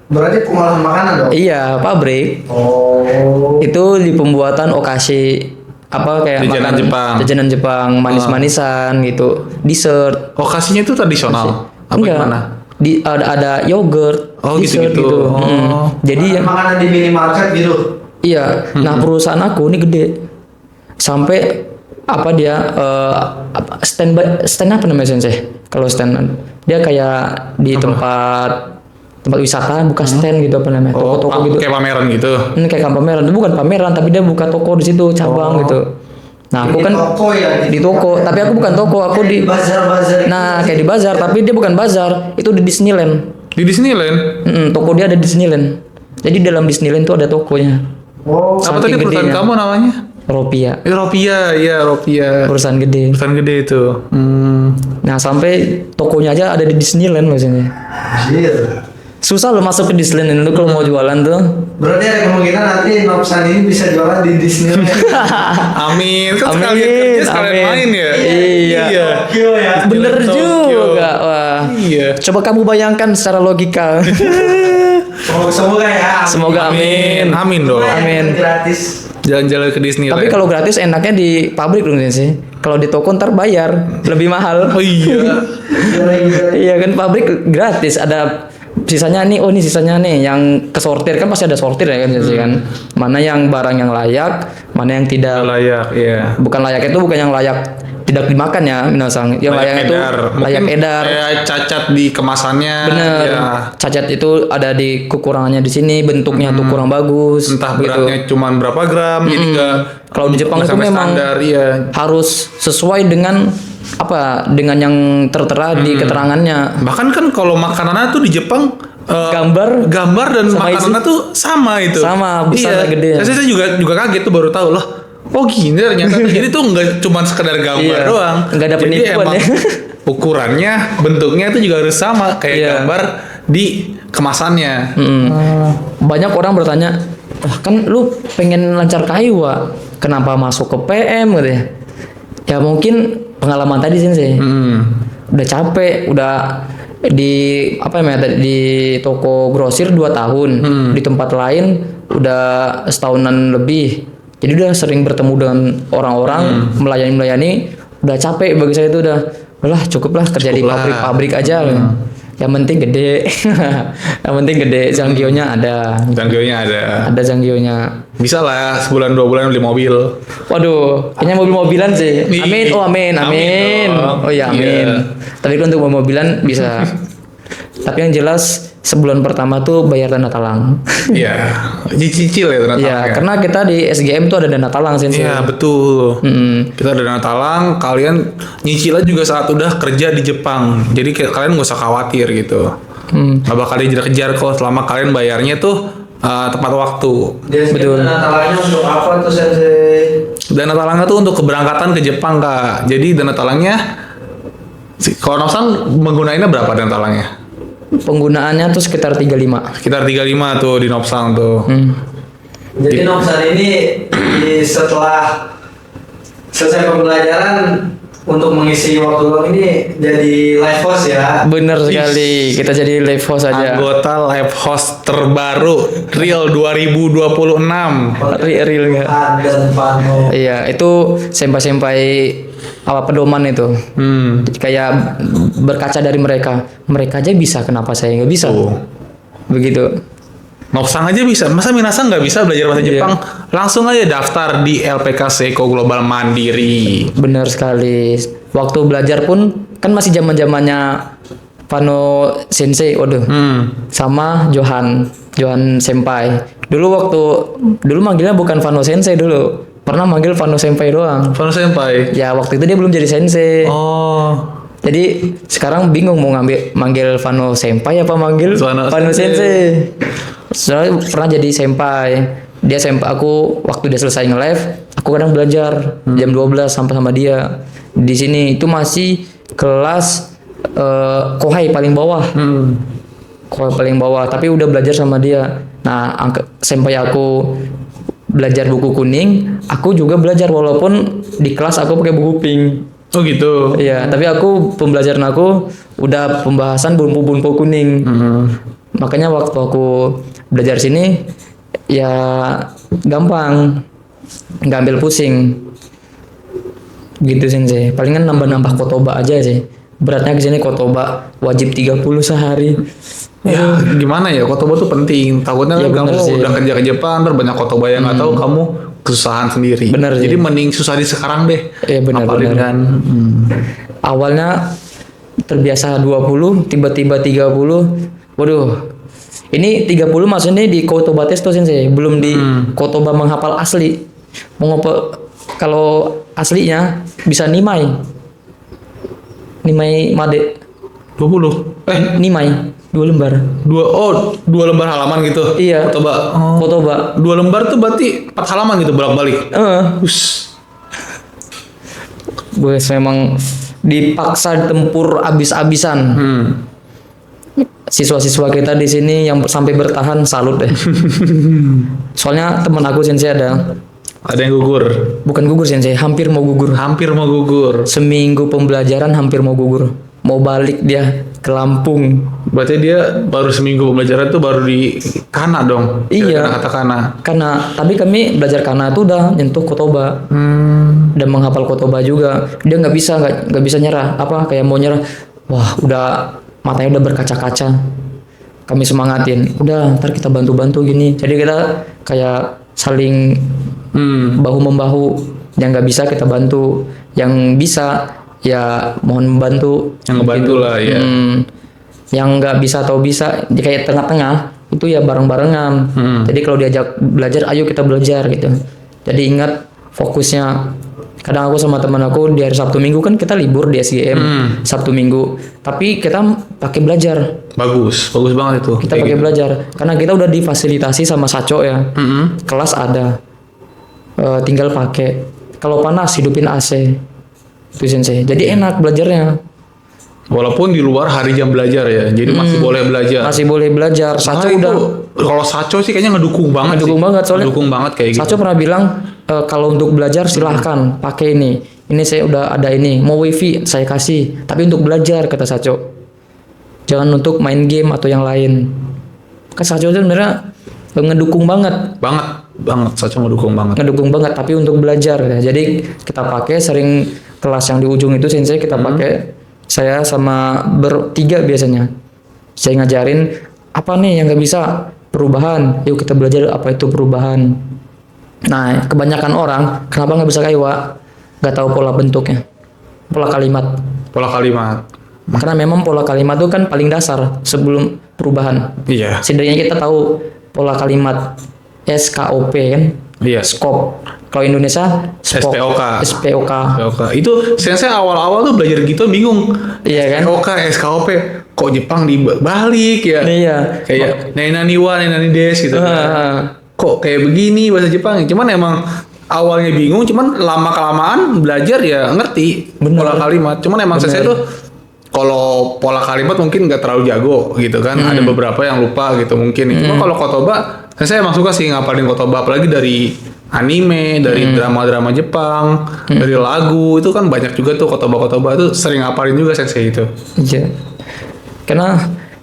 Berarti pengolahan makanan dong? Iya, pabrik. Oh. Itu di pembuatan okashi apa kayak Jajanan Jepang. jajanan Jepang, manis-manisan gitu, dessert. Lokasinya itu tradisional. Apa Enggak. gimana? Di ada yogurt, Oh, dessert gitu-gitu. gitu. Oh. Jadi ya, Makanan di minimarket gitu. iya. Nah, perusahaan aku ini gede. Sampai apa dia stand apa namanya sensei? Kalau stand dia kayak di tempat wisata buka stand gitu apa namanya? Oh, Toko-toko gitu. kayak pameran gitu. Ini kayak pameran, itu bukan pameran tapi dia buka toko di situ cabang gitu. Nah, aku Di kan toko ya, di toko, tapi aku bukan toko, aku di bazar-bazar. Nah, kayak di bazar, tapi dia bukan bazar, itu di Disneyland. Di Disneyland. Toko dia ada di Disneyland. Jadi dalam Disneyland tuh ada tokonya. Oh. Apa Saking tadi perusahaan gedenya. kamu namanya? Ropia, Ropia, iya Ropia. perusahaan gede. Perusahaan gede itu. Nah, sampai tokonya aja ada di Disneyland maksudnya. Anjir. Susah lo masuk ke Disneyland itu kalau mau jualan tuh. Berarti ada kemungkinan nanti Nopsan ini bisa jualan di Disneyland. Amin. Kan Amin, sekalian kerja sekalian amin. main ya. Iya. Tokyo ya. Bener Tokyo. juga. Wah. Iya. Coba kamu bayangkan secara logika. Semoga ya. Semoga amin. Amin dong. Amin. Gratis. Jalan-jalan ke Disneyland. Tapi kalau gratis enaknya di pabrik dong sih. Kalau di toko ntar bayar lebih mahal. Oh iya. Iya kan pabrik gratis ada sisanya nih, oh ini sisanya nih yang kesortir kan pasti ada sortir ya kan sih kan. Mana yang barang yang layak, mana yang tidak. Layak, iya. Bukan layak itu bukan yang layak tidak dimakan ya minasang. Yang layak, itu layak Mungkin edar. Kayak cacat di kemasannya. Bener. Ya. Cacat itu ada di kekurangannya di sini, bentuknya tuh kurang bagus. Entah gitu. beratnya cuma berapa gram, jadi enggak. Kalau di Jepang itu memang standar, iya. harus sesuai dengan apa? Dengan yang tertera di keterangannya. Bahkan kan kalau makanannya tuh di Jepang gambar dan sama makanannya tuh sama itu. Sama, besar, gede. Saya juga kaget tuh baru tahu loh. Oh gini ternyata tuh. Jadi tuh nggak cuma sekedar gambar Iya. doang. Nggak ada Jadi penipuan emang ya. ukurannya, bentuknya itu juga harus sama kayak Iya. gambar di kemasannya. Banyak orang bertanya, "Wah, kan lu pengen lancar kayu, Wak. Kenapa masuk ke PM gitu ya?" Ya mungkin pengalaman tadi sih. Udah capek, udah di apa namanya di toko grosir 2 tahun, di tempat lain udah setahunan lebih. Jadi udah sering bertemu dengan orang-orang, melayani, udah capek bagi saya itu udah cukuplah kerja di pabrik-pabrik aja. Yang penting gede. Yang penting gede, Zanggyonya ada. Zanggyonya ada. Ada Zanggyonya. Bisa lah sebulan 2 bulan beli mobil. Waduh, kayaknya mobil-mobilan sih. Amin, oh amin. Amin dong. Oh ya amin. Iya. Tapi kalau untuk mobil-mobilan bisa. Tapi yang jelas sebulan pertama tuh bayar dana talang. Iya, cicil ya ternyata. Iya, karena kita di SGM tuh ada dana talang sih. Iya betul. Kita ada dana talang, kalian nyicil aja juga saat udah kerja di Jepang. Jadi kalian nggak usah khawatir gitu. Nggak bakal dikejar kok selama kalian bayarnya tuh tepat waktu. Betul. Dana talangnya untuk apa tuh Sensei? Dana talangnya tuh untuk keberangkatan ke Jepang Kak. Jadi dana talangnya, kalau Nosang menggunainnya berapa dana talangnya? Penggunaannya tuh sekitar 35. Sekitar 35 tuh di Nopsang tuh. Jadi Nopsan ini setelah selesai pembelajaran untuk mengisi waktu luang ini jadi live host ya. Bener sekali, kita jadi live host aja. Anggota live host terbaru Real 2026. Real nggak? Dan Pano. Iya, itu senpai-senpai apa pedoman itu. Kayak berkaca dari mereka. Mereka aja bisa, kenapa saya nggak bisa? Begitu. Nopsang aja bisa, masa Minasang nggak bisa belajar bahasa Iya. Jepang? Langsung aja daftar di LPK Seiko Global Mandiri. Bener sekali. Waktu belajar pun kan masih zaman-zamannya Pano Sensei, waduh. Sama Johan Senpai. Dulu manggilnya bukan Pano Sensei dulu. Pernah manggil Pano Senpai doang. Pano Senpai. Ya waktu itu dia belum jadi sensei. Oh. Jadi sekarang bingung mau manggil Pano Senpai apa manggil Pano Sensei. Soalnya pernah jadi senpai. Dia senpai aku waktu dia selesai nge-live, aku kadang belajar jam 12 sampai sama dia. Di sini itu masih kelas Kohai paling bawah. Kohai paling bawah, tapi udah belajar sama dia. Nah, senpai aku belajar buku kuning, aku juga belajar walaupun di kelas aku pakai buku pink. Oh gitu. Iya, tapi pembelajaran aku udah pembahasan bumbu-bumbu kuning. Makanya waktu aku belajar sini ya gampang, nggak ambil pusing. Gitu sih. Palingan nambah-nambah kotoba aja sih. Beratnya ke sini kotoba wajib 30 sehari. Ya gimana ya, kotoba tuh penting. Takutnya Ya, kan bener kamu sih. udah kerja ke Jepang, ntar banyak kotoba yang nggak tahu, kamu kesusahan sendiri. Bener Jadi sih. mending susah di sekarang deh. Iya, bener, Apalin bener. kan. Awalnya terbiasa 20, tiba-tiba 30. Waduh. Ini 30 maksudnya di kotoba testo sensei, belum di kotoba menghafal asli. Kalau aslinya bisa nimai. Nimai made. 20. Nimai 2 lembar. 2 lembar halaman gitu. Iya. Kotoba. Kotoba. 2 lembar tuh berarti 4 halaman gitu bolak-balik. Us. Gue memang dipaksa tempur abis-abisan. Siswa-siswa kita di sini yang sampai bertahan salut deh. Soalnya teman aku sensei Ada yang gugur. bukan gugur sensei, hampir mau gugur. Hampir mau gugur. Seminggu pembelajaran hampir mau gugur. Mau balik dia ke Lampung. Berarti dia baru seminggu pembelajaran tuh baru di kana dong. Iya. Kata kana. Tapi kami belajar kana itu udah nyentuh kotoba. Dan menghafal kotoba juga. Dia nggak bisa nyerah. Kayak mau nyerah. Wah, udah matanya udah berkaca-kaca. Kami semangatin. Udah, ntar kita bantu-bantu gini. Jadi kita kayak saling bahu membahu. Yang nggak bisa kita bantu. Yang bisa ya mohon membantu. Yang ngebantu lah ya. Yang nggak bisa atau bisa, kayak tengah-tengah itu ya bareng-barengan. Jadi kalau diajak belajar, ayo kita belajar gitu. Jadi ingat fokusnya. Kadang aku sama teman aku di hari Sabtu Minggu kan kita libur di SGM Sabtu Minggu, tapi kita pakai belajar. Bagus banget itu. Kita Kayak pakai gitu. belajar karena kita udah difasilitasi sama Saco ya. Kelas ada, tinggal pakai. Kalau panas hidupin AC. Itu sensei. Jadi enak belajarnya. Walaupun di luar hari jam belajar ya, jadi masih boleh belajar. Masih boleh belajar. Saco Nah, udah itu, kalau Saco sih kayaknya ngedukung banget. Ngedukung sih. banget, soalnya Ngedukung banget kayak gitu. Saco pernah bilang kalau untuk belajar silahkan pakai ini. Ini saya udah ada ini. Mau wifi saya kasih. Tapi untuk belajar kata Saco. Jangan untuk main game atau yang lain. Kan Saco itu sebenarnya ngedukung banget. Banget. Saco ngedukung banget. Ngedukung banget. Tapi untuk belajar. Ya. Jadi kita pakai sering kelas yang di ujung itu sensei kita pakai. Saya sama bertiga biasanya. Saya ngajarin apa nih yang nggak bisa perubahan. Yuk kita belajar apa itu perubahan. Nah, kebanyakan orang kenapa nggak bisa kaiwa? Nggak tahu pola bentuknya, pola kalimat. Karena memang pola kalimat itu kan paling dasar sebelum perubahan. Iya. Setidaknya kita tahu pola kalimat SKOP kan? Iya. Skop. Kalau Indonesia SPOK. SPOK. Itu saya awal-awal tuh belajar gitu bingung. Iya kan? SPOK, SKOP, kok Jepang dibalik ya? Iya. Kayak Nainani wa, Nainani des gitu. Kok kayak begini bahasa Jepang? Cuman emang awalnya bingung, cuman lama kelamaan belajar ya ngerti pola kalimat. Cuman emang saya tuh kalau pola kalimat mungkin nggak terlalu jago gitu kan. Ada beberapa yang lupa gitu mungkin. Cuma kalau kotoba, saya emang suka sih ngapalin kotoba, apalagi dari anime, dari drama-drama Jepang, dari lagu itu kan banyak juga tuh kotoba-kotoba itu sering ngapalin juga sensei itu. Iya. Karena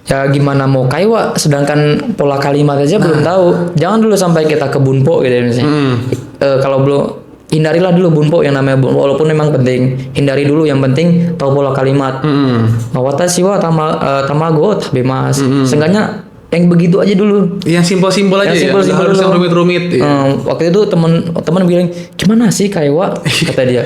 ya gimana mau kaiwa sedangkan pola kalimat aja belum tahu. Jangan dulu sampai kita ke bunpo gitu ya misalnya. Kalau belum hindarilah dulu bunpo yang namanya bunpo walaupun memang penting. Hindari dulu yang penting tahu pola kalimat. Watashi wa tamago tabemas. Seenggaknya yang begitu aja dulu. Yang simpel-simpel aja ya. Nggak harus yang rumit-rumit. Waktu itu teman bilang gimana sih kaiwa kata dia.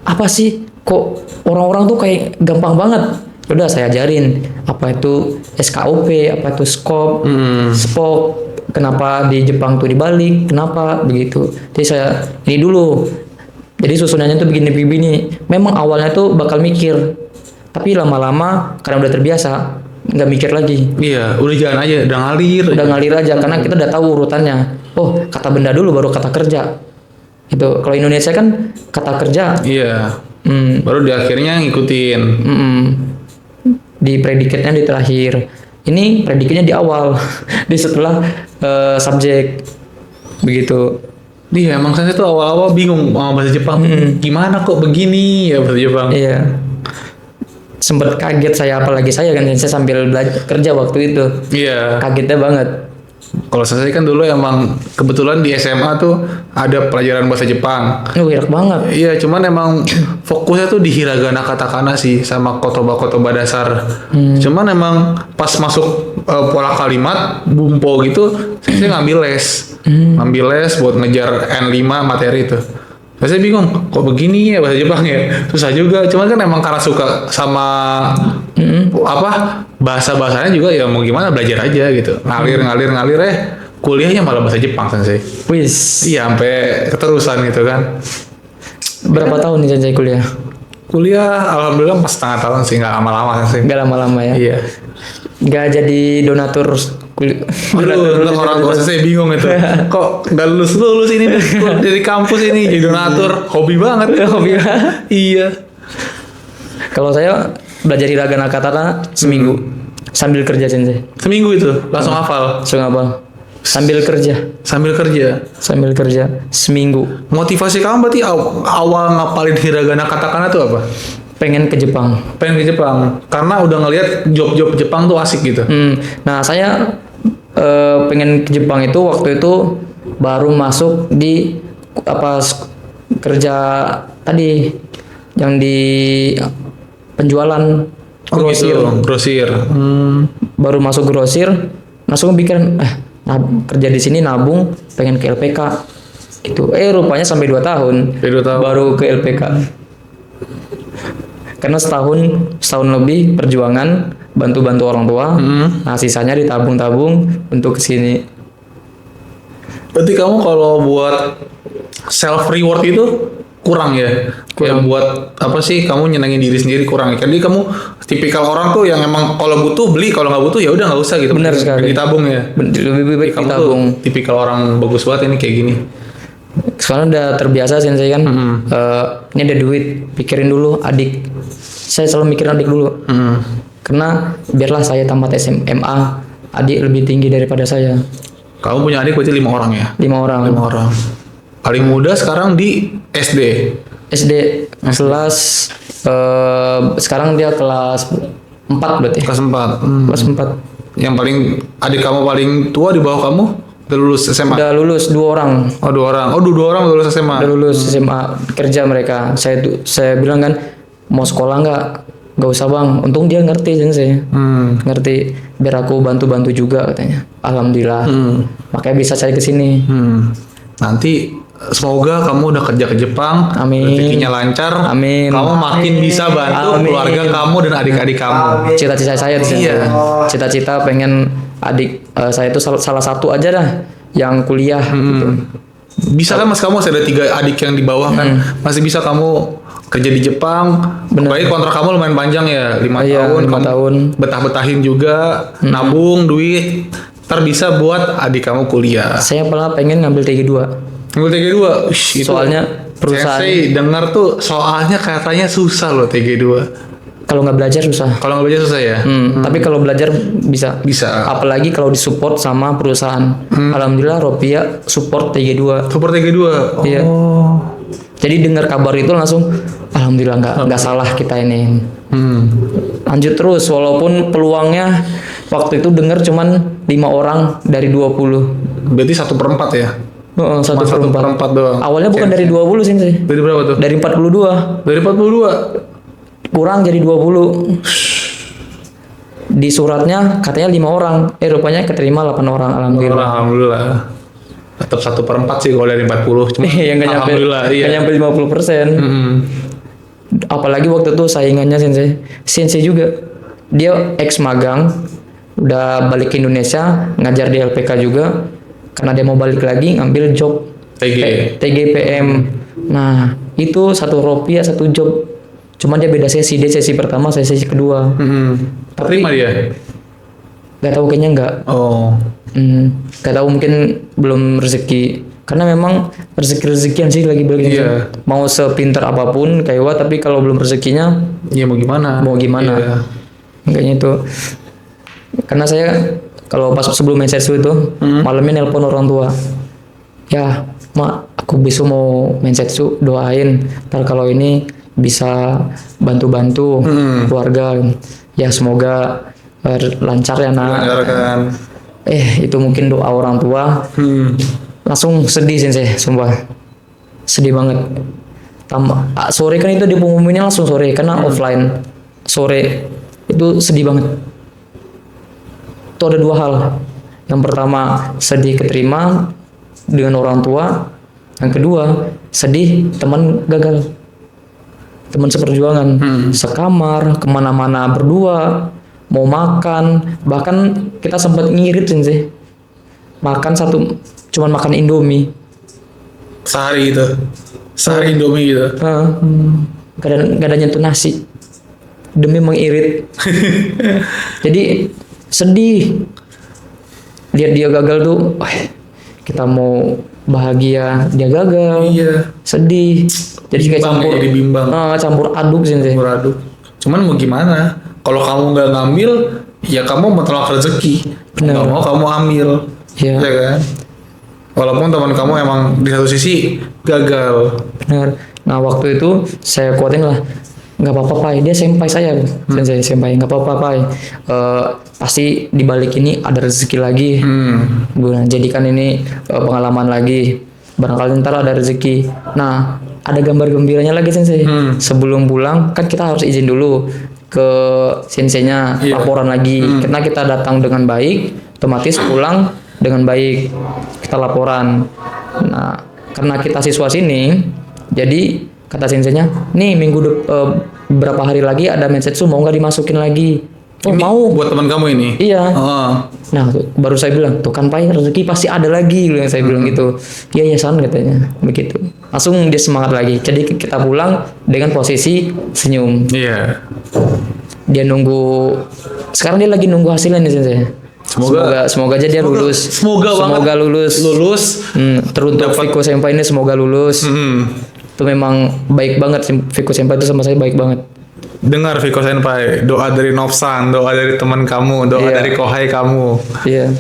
Apa sih kok orang-orang tuh kayak gampang banget. Udah saya ajarin apa itu SKOP, apa itu skop, spok, kenapa di Jepang tuh dibalik, kenapa begitu. Jadi saya ini dulu. Jadi susunannya tuh begini. Memang awalnya tuh bakal mikir, tapi lama-lama karena udah terbiasa nggak mikir lagi. Iya, udah jalan aja, udah ngalir. Udah ngalir aja karena kita udah tahu urutannya. Oh, kata benda dulu baru kata kerja. Itu kalau Indonesia kan kata kerja. Iya. Baru di akhirnya ngikutin. Di predikatnya di terakhir. Ini predikatnya di awal, di setelah subjek begitu. Iya, emang saya tuh awal-awal bingung sama bahasa Jepang. Gimana kok begini ya bahasa Jepang? Iya. Sempet kaget saya, apalagi saya kan saya sambil belajar kerja waktu itu. Iya. Kagetnya banget. Kalau saya kan dulu emang kebetulan di SMA tuh ada pelajaran bahasa Jepang. Enak banget. Iya, cuman emang fokusnya tuh di hiragana katakana sih sama kotoba dasar. Cuman emang pas masuk pola kalimat bumpo gitu, saya ngambil les. Ngambil les buat ngejar N5 materi itu. Saya bingung, kok begini ya bahasa Jepang ya? Susah juga, cuman kan emang karena suka sama bahasa-bahasanya juga ya mau gimana belajar aja gitu. Ngalir kuliahnya malah bahasa Jepang sensei. Wis. Iya, sampai keterusan gitu kan. Berapa tahun nih Sensei kuliah? Kuliah alhamdulillah pas setengah tahun sih, nggak lama-lama sih. Gak lama-lama ya. Iya. Gak jadi donatur kuliah. Aduh, orang tua saya bingung itu. Kok nggak lulus ini dari kampus ini jadi donatur, hobi banget. Hobi. Iya. Kalau saya belajar hiragana katakana seminggu sambil kerja Sensei. Seminggu itu langsung hafal. Langsung apa? Sambil kerja seminggu. Motivasi kamu berarti awal ngapalin hiragana katakana tuh apa? Pengen ke Jepang. Karena udah ngelihat job-job Jepang tuh asik gitu. Nah saya pengen ke Jepang itu waktu itu baru masuk di kerja tadi yang di penjualan grosir. Grosir. Baru masuk grosir langsung pikiran kerja di sini nabung pengen ke LPK gitu. Rupanya sampai 2 tahun. Baru ke LPK. Karena setahun lebih perjuangan bantu orang tua. Nah, sisanya ditabung untuk kesini. Berarti kamu kalau buat self reward itu kurang ya? Kayak buat apa sih kamu nyenengin diri sendiri kurang. Jadi kamu tipikal orang tuh yang emang kalau butuh beli, kalau nggak butuh ya udah nggak usah gitu. Benar sekali. Ditabung ya. Lebih baik Kamu ditabung. tuh tipikal orang bagus banget ini kayak gini. Sekarang udah terbiasa Sensei kan. Ini ada duit, pikirin dulu adik. Saya selalu mikirin adik dulu. Karena biarlah saya tamat SMA, adik lebih tinggi daripada saya. Kamu punya adik berarti 5 orang ya? 5 orang. Paling muda sekarang di SD. Kelas sekarang dia kelas 4 berarti. Kelas 4. Kelas 4. Yang paling adik kamu paling tua di bawah kamu udah lulus SMA. Udah lulus 2 orang. Oh, 2 orang. Oh, 2 orang udah lulus SMA. Udah lulus SMA, kerja mereka. Saya bilang kan mau sekolah nggak usah bang. Untung dia ngerti Sensei. Ngerti. Biar aku bantu juga katanya. Alhamdulillah. Makanya bisa saya kesini. Nanti semoga kamu udah kerja ke Jepang, Amin. rezekinya lancar, Amin. kamu makin bisa bantu Amin. keluarga kamu dan adik-adik kamu. Cita-cita saya tuh Sensei. Cita-cita pengen adik saya itu salah satu aja dah yang kuliah gitu. Bisa kan mas kamu ada 3 adik yang di bawah kan, masih bisa kamu kerja di Jepang. Baik kontrak kamu lumayan panjang ya, 5 tahun. 5 tahun. Betah-betahin juga, nabung duit, ntar bisa buat adik kamu kuliah. Saya malah pengen ngambil TG2. Ngambil TG2, itu Soalnya perusahaan Sensei dengar tuh soalnya katanya susah loh TG2. kalau nggak belajar susah. Kalau nggak belajar susah ya? Tapi kalau belajar bisa. Bisa. Apalagi kalau disupport sama perusahaan. Alhamdulillah Ropia support TG2. Support TG2. Oh. Iya. Jadi dengar kabar itu langsung alhamdulillah nggak salah kita ini. Lanjut terus walaupun peluangnya waktu itu dengar cuman 5 orang dari 20. Berarti 1/4 ya? 1/4 doang. Awalnya bukan dari 20 sih. Dari berapa tuh? Dari 42. Dari 42. Kurang jadi 20. Di suratnya katanya 5 orang. Rupanya keterima 8 orang. Alhamdulillah. Tetap 1/4 sih kalau dari 40. Cuma yang nggak nyampe, alhamdulillah iya. nggak nyampe 50%. Apalagi waktu itu saingannya Sensei juga. Dia ex magang, udah balik ke Indonesia, ngajar di LPK juga. Karena dia mau balik lagi ngambil job TGPM. Nah itu 1 Ropia 1 job. Cuma dia beda sesi, dia sesi pertama, saya sesi kedua. Terima dia? Gak tahu kayaknya enggak. Oh. Gak tahu mungkin belum rezeki. Karena memang rezekian sih lagi balik. Iya. Mau sepintar apapun kayak wah, tapi kalau belum rezekinya, ya mau gimana? Iya. Kayaknya itu. Karena saya kalau pas sebelum SSU itu malamnya nelpon orang tua. Ya, mak, aku aku besok mau main setsu, doain ntar kalau ini bisa bantu-bantu keluarga. Ya semoga lancar ya nak. Lancar kan. Itu mungkin doa orang tua. Langsung sedih sensei, sumpah sedih banget. Sore kan itu diumuminnya langsung sore karena offline. Sore itu sedih banget. Itu ada 2 hal. Yang pertama sedih keterima dengan orang tua. Yang kedua sedih teman gagal, teman seperjuangan, sekamar, kemana-mana berdua, mau makan, bahkan kita sempat ngirit sih, makan cuman makan Indomie Sehari gitu. Sehari Indomie gitu. Gak ada nyentuh nasi demi mengirit. Jadi sedih lihat dia gagal tuh. Kita mau bahagia dia gagal. Iya. Sedih. Jadi kayak Bimbang, campur jadi bimbang. campur aduk sih. Campur aduk. Cuman mau gimana? Kalau kamu nggak ngambil, ya kamu menolak rezeki. Benar. Nggak mau kamu ambil. Iya. Ya kan? Walaupun teman kamu emang di satu sisi gagal. Benar. Nah waktu itu saya kuatin lah, nggak apa-apa Pai, dia senpai saya, sensei senpai, nggak apa-apa Pai, pasti di balik ini ada rezeki lagi. Gue jadikan ini pengalaman lagi, barangkali ntar ada rezeki. Nah ada gambar gembiranya lagi sensei. Sebelum pulang kan kita harus izin dulu ke senseinya, laporan lagi. Karena kita datang dengan baik, otomatis pulang dengan baik, kita laporan. Nah karena kita siswa sini, jadi kata senseinya, nih berapa hari lagi ada mensetsu, mau nggak dimasukin lagi? Oh Ini mau. buat teman kamu ini. Iya. Oh. Nah baru saya bilang, tuh kan Pai, rezeki pasti ada lagi, yang saya bilang gitu. Iya ya San katanya, begitu. Langsung dia semangat lagi. Jadi kita pulang dengan posisi senyum. Iya. Dia nunggu. Sekarang dia lagi nunggu hasilnya nih sensei. Semoga aja dia lulus. Semoga lulus. Teruntuk Viko Senpai ini semoga lulus. Itu memang baik banget sih, Viko Senpai itu sama saya baik banget. Dengar Viko Senpai, doa dari Nopsan, doa dari teman kamu, doa dari kohai kamu. Iya.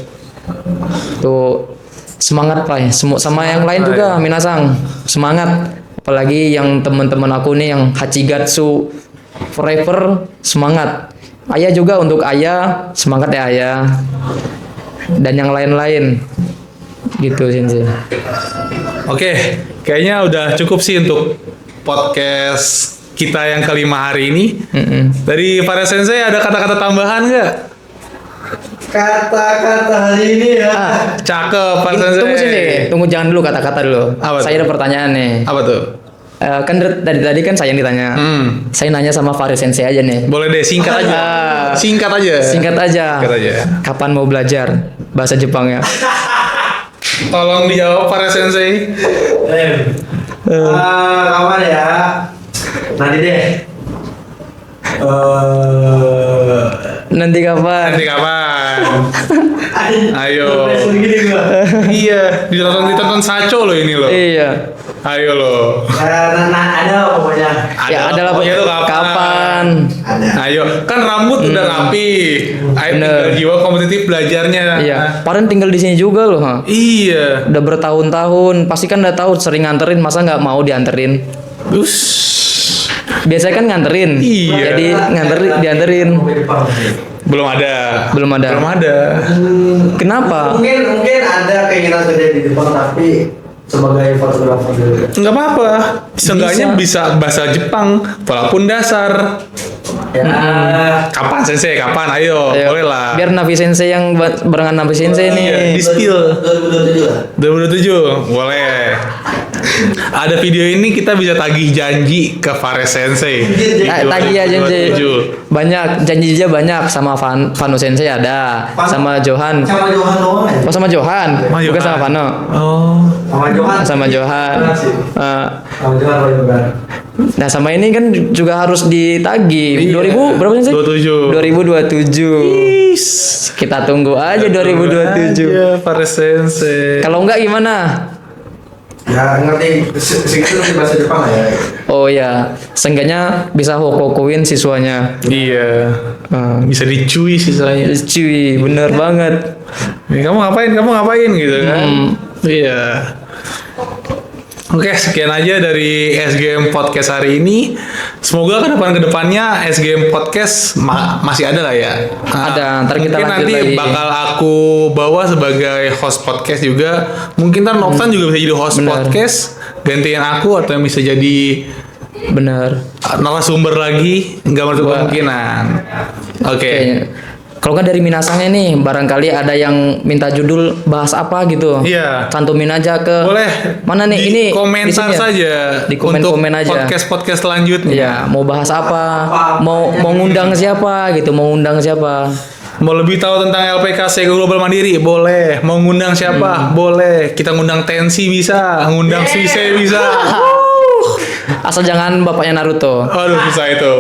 Tuh semangat Pai. Sama yang lain juga minasang. Semangat. Apalagi yang teman-teman aku nih yang Hachigatsu Forever, semangat. Ayah juga, untuk Ayah, semangat ya Ayah. Dan yang lain-lain. Gitu sensei. Oke, kayaknya udah cukup sih untuk podcast kita yang kelima hari ini. Dari para sensei ada kata-kata tambahan nggak? Kata-kata hari ini ya. Cakep, para sensei. Tunggu sini, tunggu jangan dulu kata-kata dulu. Apa tuh? Saya ada pertanyaan nih. Apa tuh? Kan dari tadi kan saya yang ditanya. Saya nanya sama Faris Sensei aja nih. Boleh deh, singkat aja. Singkat aja. Singkat aja. Singkat aja. Kapan mau belajar bahasa Jepang ya? Tolong dijawab para sensei. Kapan ya? Nanti deh. Nanti kapan? Nanti kapan? Ayo. Gini gua. Iya, ditonton Saco loh ini loh. Iya. Ayo loh. Ada pokoknya. Ya adalah pokoknya tuh kapan? Ada. Ayo, kan rambut udah rapi. Ayo tinggal jiwa kompetitif belajarnya. Iya. Paling tinggal di sini juga loh. Ha? Iya. Udah bertahun-tahun, pasti kan udah tahu sering nganterin, masa nggak mau dianterin? Us. Biasanya kan nganterin. Iya. Jadi dianterin. Belum ada. Belum ada. Belum ada. Kenapa? Mungkin ada keinginan kerja di Jepang, tapi sebagai fotografer dulu. Enggak apa-apa. Seenggaknya bisa bahasa Jepang walaupun dasar. Ya. Kapan sensei? Kapan? Ayo, boleh lah. Biar Navi Sensei yang barengan Navi Sensei nih. Iya, di spill. 2027 lah. 2027, boleh. Ada video ini kita bisa tagih janji ke Fares Sensei. Tagih aja Sensei. 2027. Banyak janji dia banyak, sama Vano Sensei ada, sama Johan. Sama Johan doang ya? Oh sama Johan, Sama bukan Johan. sama Vano. Oh. Sama Johan. Sama Johan. Sama Johan paling benar. Nah sama ini kan juga harus ditagih. Iya. 2000 berapa sih? 27. 2027. Is. Kita tunggu aja 2027. Iya, Fares Sensei. Kalau enggak gimana? Ya ngerti segitu ngerti bahasa Jepang lah ya. Oh ya, seenggaknya bisa hokokuin siswanya. Iya. Bisa dicuy sisanya. Cuy, bener banget. Kamu ngapain? Kamu ngapain gitu kan? Iya. Oke, sekian aja dari SGM Podcast hari ini. Semoga kedepannya SGM Podcast masih ada lah ya. Ada, ntar kita mungkin lanjut nanti lagi. bakal aku bawa sebagai host podcast juga. Mungkin ntar Nopsan juga bisa jadi host Benar. podcast, gantiin aku atau yang bisa jadi Bener. narasumber lagi, nggak menutup Wah. kemungkinan. Oke. Kayaknya. Kalau nggak dari Minasangnya nih, barangkali ada yang minta judul bahas apa gitu. Iya. Cantumin aja ke Boleh. mana nih Di ini komentar di sini ya? saja. Di komen-komen untuk aja. podcast selanjutnya. Iya, mau bahas apa? Mau ngundang siapa gitu? Mau ngundang siapa? Mau lebih tahu tentang LPK Sega Global Mandiri? Boleh. Mau ngundang siapa? Boleh. Kita ngundang Tensi bisa, ngundang Suise bisa. Asal jangan bapaknya Naruto. Aduh, susah itu.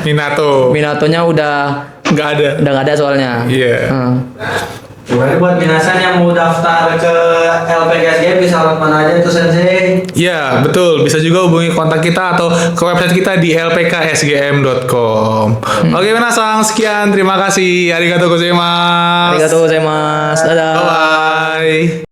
Minato. Minatonya udah Nggak ada. nggak ada soalnya. Iya. Gimana buat minasan yang mau daftar ke LPKSG bisa lewat mana aja tuh Sensei? Iya, betul. Bisa juga hubungi kontak kita atau ke website kita di lpksgm.com. Oke, Minasang. Sekian. Terima kasih. Arigatou gozaimasu. Arigatou gozaimasu. Dadah. Bye-bye.